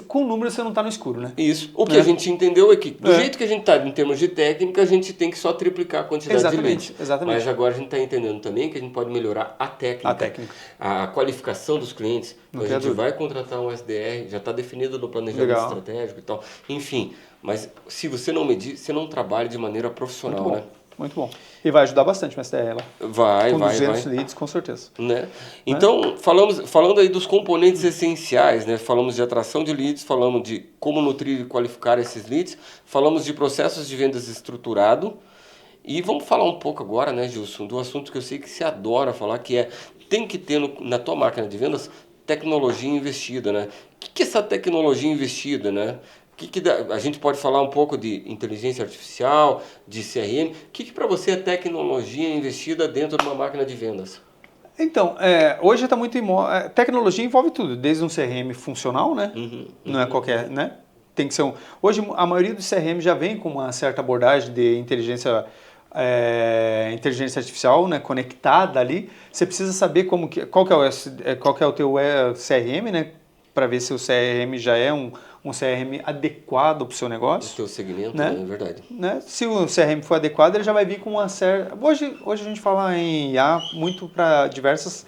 com números você não está no escuro, né? Isso. O que a gente entendeu é que, do jeito que a gente está em termos de técnica, a gente tem que só triplicar a quantidade de leads. Exatamente. Mas agora a gente está entendendo também que a gente pode melhorar a técnica. A qualificação dos clientes. Então a gente vai contratar um SDR, já está definido no planejamento estratégico e tal. Enfim, mas se você não medir, você não trabalha de maneira profissional, né? Muito bom. E vai ajudar bastante o SDR lá. Vai. Com 200 leads, com certeza. Né? Então, falando aí dos componentes essenciais, né? Falamos de atração de leads, falamos de como nutrir e qualificar esses leads, falamos de processos de vendas estruturado E vamos falar um pouco agora, né, Gilson, do assunto que eu sei que você adora falar, que é, tem que ter na tua máquina de vendas tecnologia investida, né? O que é essa tecnologia investida, né? A gente pode falar um pouco de inteligência artificial, de CRM. O que para você é tecnologia investida dentro de uma máquina de vendas? Então, hoje está muito... tecnologia envolve tudo, desde um CRM funcional, né? Não é qualquer, né? Tem que ser hoje a maioria dos CRM já vem com uma certa abordagem de inteligência artificial, né, conectada ali. Você precisa saber qual que é o teu CRM, né, para ver se o CRM já é um CRM adequado para o seu negócio. O teu segmento, né? É verdade. Né? Se o CRM for adequado, ele já vai vir com uma certa... Hoje a gente fala em IA muito para diversos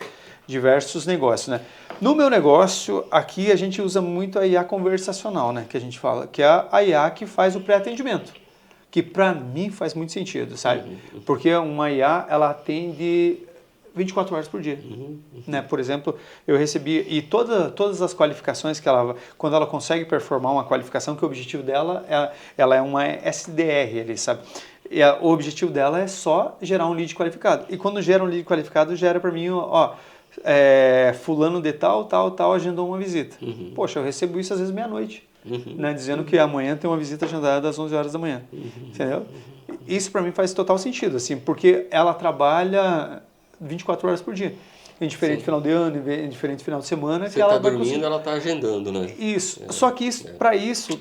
negócios, né? No meu negócio, aqui a gente usa muito a IA conversacional, né? Que a gente fala, que é a IA que faz o pré-atendimento. Que para mim faz muito sentido, sabe? Porque uma IA, ela atende 24 horas por dia. Né? Por exemplo, eu recebi, e todas as qualificações que quando ela consegue performar uma qualificação, que o objetivo dela, ela é uma SDR, ali, sabe? E o objetivo dela é só gerar um lead qualificado. E quando gera um lead qualificado, gera para mim, fulano de tal agendou uma visita. Poxa, eu recebo isso às vezes meia-noite. Né, dizendo que amanhã tem uma visita agendada às 11 horas da manhã. Entendeu? Isso para mim faz total sentido, assim, porque ela trabalha 24 horas por dia. Em diferente final de ano, em diferente final de semana. Você está dormindo, ela está agendando, né? Isso. Só que para isso,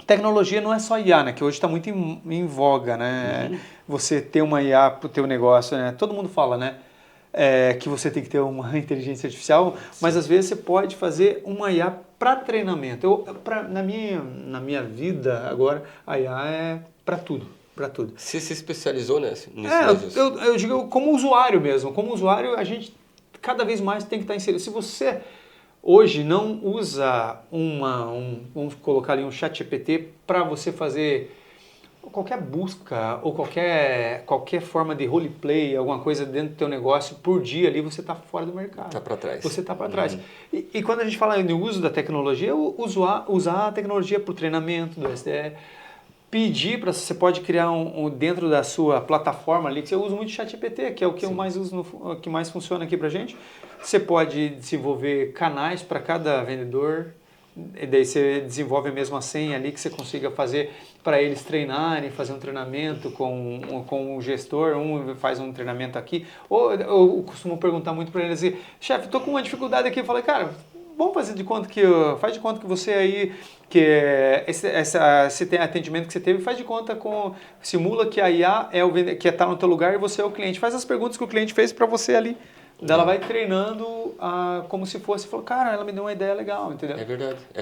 tecnologia não é só IA, né? Que hoje está muito em voga, né? Você ter uma IA para o teu negócio, né? Todo mundo fala, né? Que você tem que ter uma inteligência artificial, mas às vezes você pode fazer uma IA para treinamento. Na minha vida agora, a IA é para tudo. Você se especializou nisso? Eu digo como usuário mesmo. Como usuário, a gente cada vez mais tem que estar inserido. Se você hoje não usa vamos colocar ali um chat GPT para você fazer qualquer busca ou qualquer forma de roleplay, alguma coisa dentro do teu negócio por dia ali, você está fora do mercado. Está para trás. Você está para trás. E quando a gente fala de uso da tecnologia, usar a tecnologia para o treinamento do SDE, pedir para você pode criar dentro da sua plataforma ali, que você usa muito o ChatGPT, que é o que eu mais uso, o que mais funciona aqui para gente. Você pode desenvolver canais para cada vendedor, e daí você desenvolve a mesma senha ali que você consiga fazer para eles treinarem, fazer um treinamento com um gestor, faz um treinamento aqui. Ou eu costumo perguntar muito para eles, chefe, estou com uma dificuldade aqui. Eu falei, cara, vamos faz de conta que você aí, que esse atendimento que você teve, faz de conta simula que a IA que está no teu lugar e você é o cliente. Faz as perguntas que o cliente fez para você ali. Ela vai treinando como se fosse, falou, cara, ela me deu uma ideia legal, entendeu? É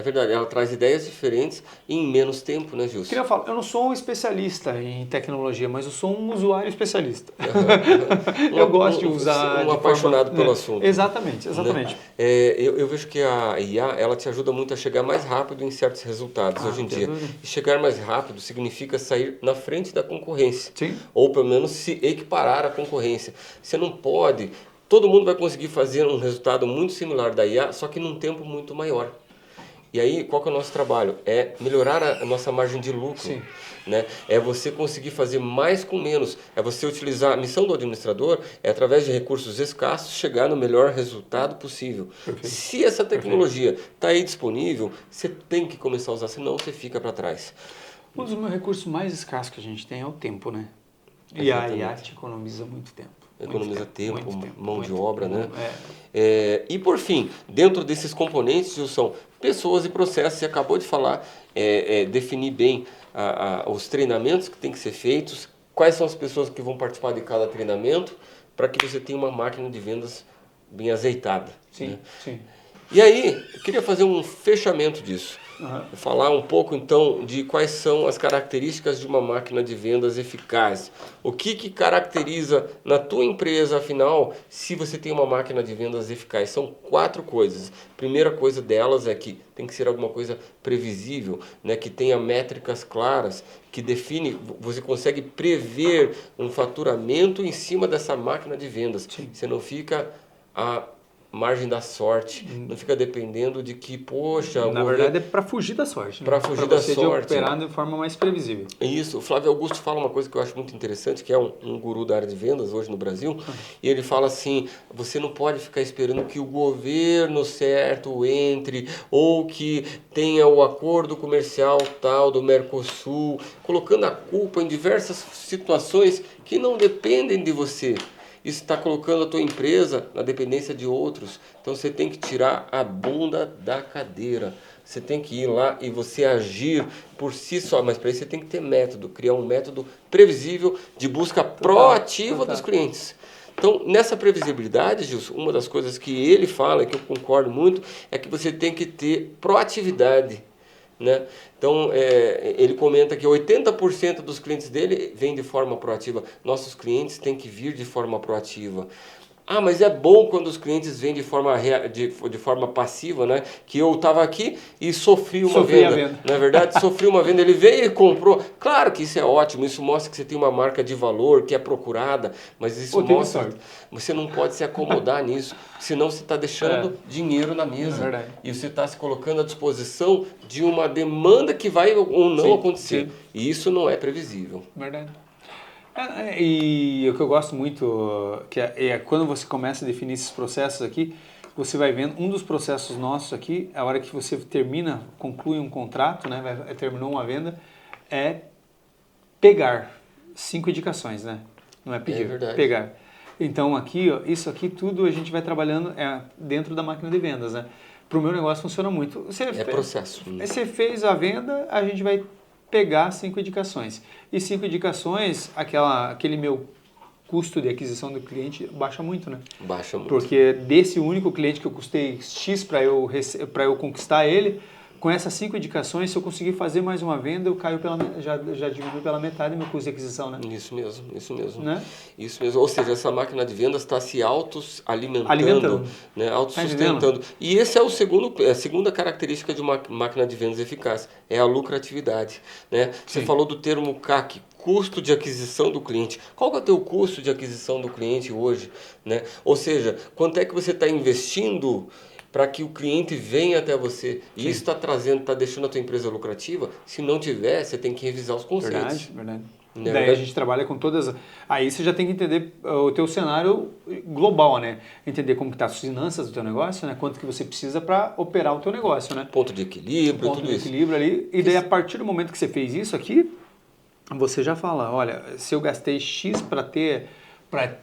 verdade. Ela traz ideias diferentes em menos tempo, né, Gilson? Eu não sou um especialista em tecnologia, mas eu sou um usuário especialista. Eu gosto de usar... Um apaixonado pelo assunto. Exatamente. Né? Eu vejo que a IA, ela te ajuda muito a chegar mais rápido em certos resultados hoje em dia. E chegar mais rápido significa sair na frente da concorrência. Sim. Ou pelo menos se equiparar à concorrência. Você não pode... Todo mundo vai conseguir fazer um resultado muito similar da IA, só que num tempo muito maior. E aí, qual que é o nosso trabalho? É melhorar a nossa margem de lucro. Sim. Né? É você conseguir fazer mais com menos. É você utilizar a missão do administrador, através de recursos escassos, chegar no melhor resultado possível. Perfeito. Se essa tecnologia está aí disponível, você tem que começar a usar, senão você fica para trás. Um dos meus recursos mais escassos que a gente tem é o tempo, né? E a IA te economiza muito tempo. Economiza tempo, mão de obra, né? E por fim, dentro desses componentes, são pessoas e processos. Você acabou de falar, definir bem os treinamentos que tem que ser feitos, quais são as pessoas que vão participar de cada treinamento, para que você tenha uma máquina de vendas bem azeitada. Sim, né? sim. E aí, eu queria fazer um fechamento disso. Falar um pouco, então, de quais são as características de uma máquina de vendas eficaz. O que caracteriza na tua empresa, afinal, se você tem uma máquina de vendas eficaz? São 4 coisas. Primeira coisa delas é que tem que ser alguma coisa previsível, né? Que tenha métricas claras, que define, você consegue prever um faturamento em cima dessa máquina de vendas. Sim. Você não fica margem da sorte, não fica dependendo de que, poxa... Na verdade é para fugir da sorte. Para fugir da sorte. Para você operar de forma mais previsível. Isso. O Flávio Augusto fala uma coisa que eu acho muito interessante, que é um guru da área de vendas hoje no Brasil, e ele fala assim, você não pode ficar esperando que o governo certo entre, ou que tenha o acordo comercial tal do Mercosul, colocando a culpa em diversas situações que não dependem de você. Isso está colocando a tua empresa na dependência de outros. Então você tem que tirar a bunda da cadeira. Você tem que ir lá e você agir por si só. Mas para isso você tem que ter método, criar um método previsível de busca proativa dos clientes. Então, nessa previsibilidade, Gilson, uma das coisas que ele fala, e que eu concordo muito, é que você tem que ter proatividade. Né? Então, ele comenta que 80% dos clientes dele vêm de forma proativa. Nossos clientes têm que vir de forma proativa. Ah, mas é bom quando os clientes vêm de forma passiva, né? Que eu estava aqui e sofri uma venda. Na verdade, sofri uma venda, ele veio e comprou. Claro que isso é ótimo, isso mostra que você tem uma marca de valor, que é procurada, mas isso mostra que você não pode se acomodar nisso, senão você está deixando dinheiro na mesa. E você está se colocando à disposição de uma demanda que vai ou não acontecer. E isso não é previsível. Verdade. E o que eu gosto muito que é quando você começa a definir esses processos aqui, você vai vendo, um dos processos nossos aqui, a hora que você conclui um contrato, né, terminou uma venda, é pegar 5 indicações, né? Não é pedir, pegar. Então aqui, ó, isso aqui tudo a gente vai trabalhando dentro da máquina de vendas, né? Para o meu negócio funciona muito. Processo. Você fez a venda, a gente vai pegar 5 indicações. E 5 indicações, aquele meu custo de aquisição do cliente baixa muito, né? Baixa muito. Porque desse único cliente que eu custei X para eu conquistar ele, com essas 5 indicações, se eu conseguir fazer mais uma venda, eu caio já diminui pela metade meu custo de aquisição, né? Isso mesmo. Né? Isso mesmo. Ou seja, essa máquina de vendas está se auto-alimentando, né? Autossustentando. E esse é a segunda característica de uma máquina de vendas eficaz, é a lucratividade, né? Você falou do termo CAC, custo de aquisição do cliente. Qual que é o teu custo de aquisição do cliente hoje, né? Ou seja, quanto é que você está investindo para que o cliente venha até você? E isso está deixando a tua empresa lucrativa? Se não tiver, você tem que revisar os conceitos. Verdade. Daí a gente trabalha com todas... Aí você já tem que entender o teu cenário global, né? Entender como que tá as finanças do teu negócio, né? Quanto que você precisa para operar o teu negócio, né? Ponto de equilíbrio, tudo isso. Ali. E daí a partir do momento que você fez isso aqui, você já fala, olha, se eu gastei X para ter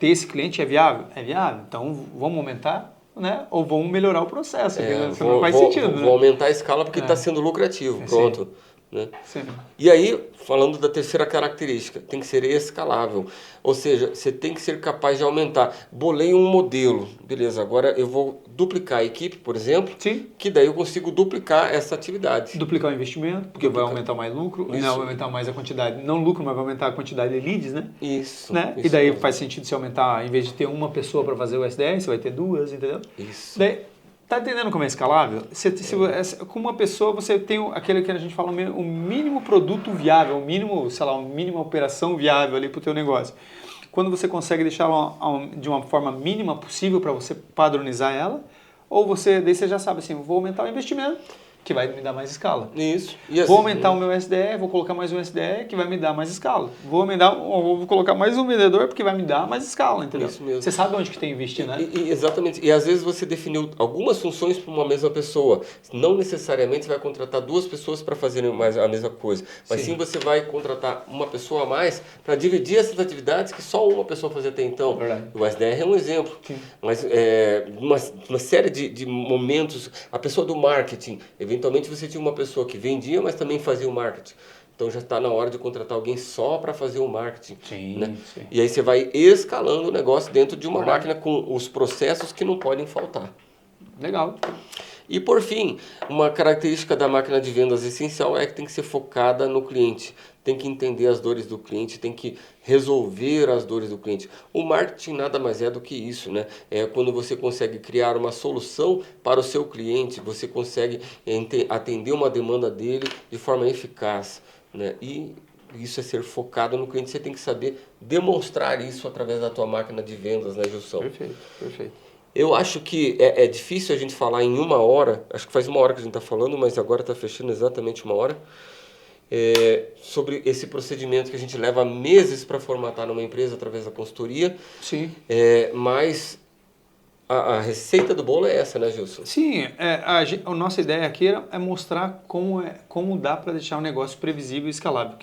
esse cliente, é viável? É viável. Então vamos aumentar, né? Ou vamos melhorar o processo. Não faz sentido, né? Vou aumentar a escala porque está sendo lucrativo. Pronto. Né? Sim. E aí, falando da terceira característica, tem que ser escalável. Ou seja, você tem que ser capaz de aumentar. Bolei um modelo, beleza, agora eu vou duplicar a equipe, por exemplo, que daí eu consigo duplicar essa atividade. Duplicar o investimento, porque vai aumentar mais lucro, não vai aumentar mais a quantidade, não lucro, mas vai aumentar a quantidade de leads, né? Isso. Né? E daí faz sentido se aumentar, em vez de ter uma pessoa para fazer o SDS, você vai ter 2, entendeu? Isso. Daí, tá entendendo como é escalável? Com uma pessoa você tem aquele que a gente fala, o mínimo produto viável, o mínimo, sei lá, a mínima operação viável ali para o teu negócio. Quando você consegue deixar de uma forma mínima possível para você padronizar ela, ou daí você já sabe assim, vou aumentar o investimento, que vai me dar mais escala. Isso. Vou aumentar o meu SDE, vou colocar mais um SDE que vai me dar mais escala. Vou colocar mais um vendedor porque vai me dar mais escala, entendeu? Isso mesmo. Você sabe onde que tem que investir, né? Exatamente. E às vezes você definiu algumas funções para uma mesma pessoa. Não necessariamente você vai contratar 2 pessoas para fazerem a mesma coisa. Mas sim você vai contratar uma pessoa a mais para dividir essas atividades que só uma pessoa fazia até então. Verdade. O SDR é um exemplo. Sim. Mas uma série de momentos, a pessoa do marketing, eventualmente você tinha uma pessoa que vendia, mas também fazia o marketing. Então já está na hora de contratar alguém só para fazer o marketing. Sim, né? sim. E aí você vai escalando o negócio dentro de uma máquina com os processos que não podem faltar. Legal. E por fim, uma característica da máquina de vendas essencial é que tem que ser focada no cliente. Tem que entender as dores do cliente, tem que resolver as dores do cliente. O marketing nada mais é do que isso, né? É quando você consegue criar uma solução para o seu cliente, você consegue atender uma demanda dele de forma eficaz, né? E isso é ser focado no cliente. Você tem que saber demonstrar isso através da tua máquina de vendas, né, Gilson? Perfeito. Eu acho que é difícil a gente falar em 1 hora, acho que faz 1 hora que a gente está falando, mas agora está fechando exatamente 1 hora, sobre esse procedimento que a gente leva meses para formatar numa empresa através da consultoria. Sim. Mas a receita do bolo é essa, né, Gilson? Sim, a nossa ideia aqui é mostrar como dá para deixar um negócio previsível e escalável,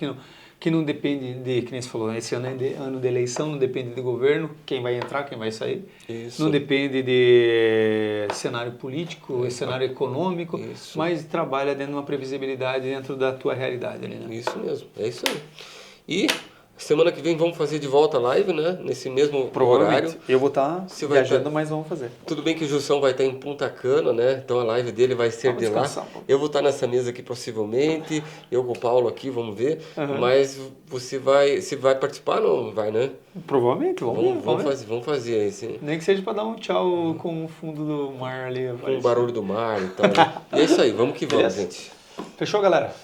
que não depende de, que nem você falou, esse ano é ano de eleição, não depende de governo, quem vai entrar, quem vai sair. Isso. Não depende de cenário político, cenário econômico, mas trabalha dentro de uma previsibilidade dentro da tua realidade ali, né? Isso mesmo, é isso aí. E semana que vem vamos fazer de volta a live, né? Nesse mesmo horário. Eu vou estar viajando, mas vamos fazer. Tudo bem que o Gilson vai estar em Punta Cana, né? Então a live dele vai ser de lá. Eu vou estar nessa mesa aqui possivelmente, eu com o Paulo aqui, vamos ver. Mas você vai participar ou não vai, né? Provavelmente, vamos fazer esse. Nem que seja para dar um tchau com o fundo do mar ali. Com o barulho do mar e tal. Né? E é isso aí, vamos que vamos, gente. Fechou, galera?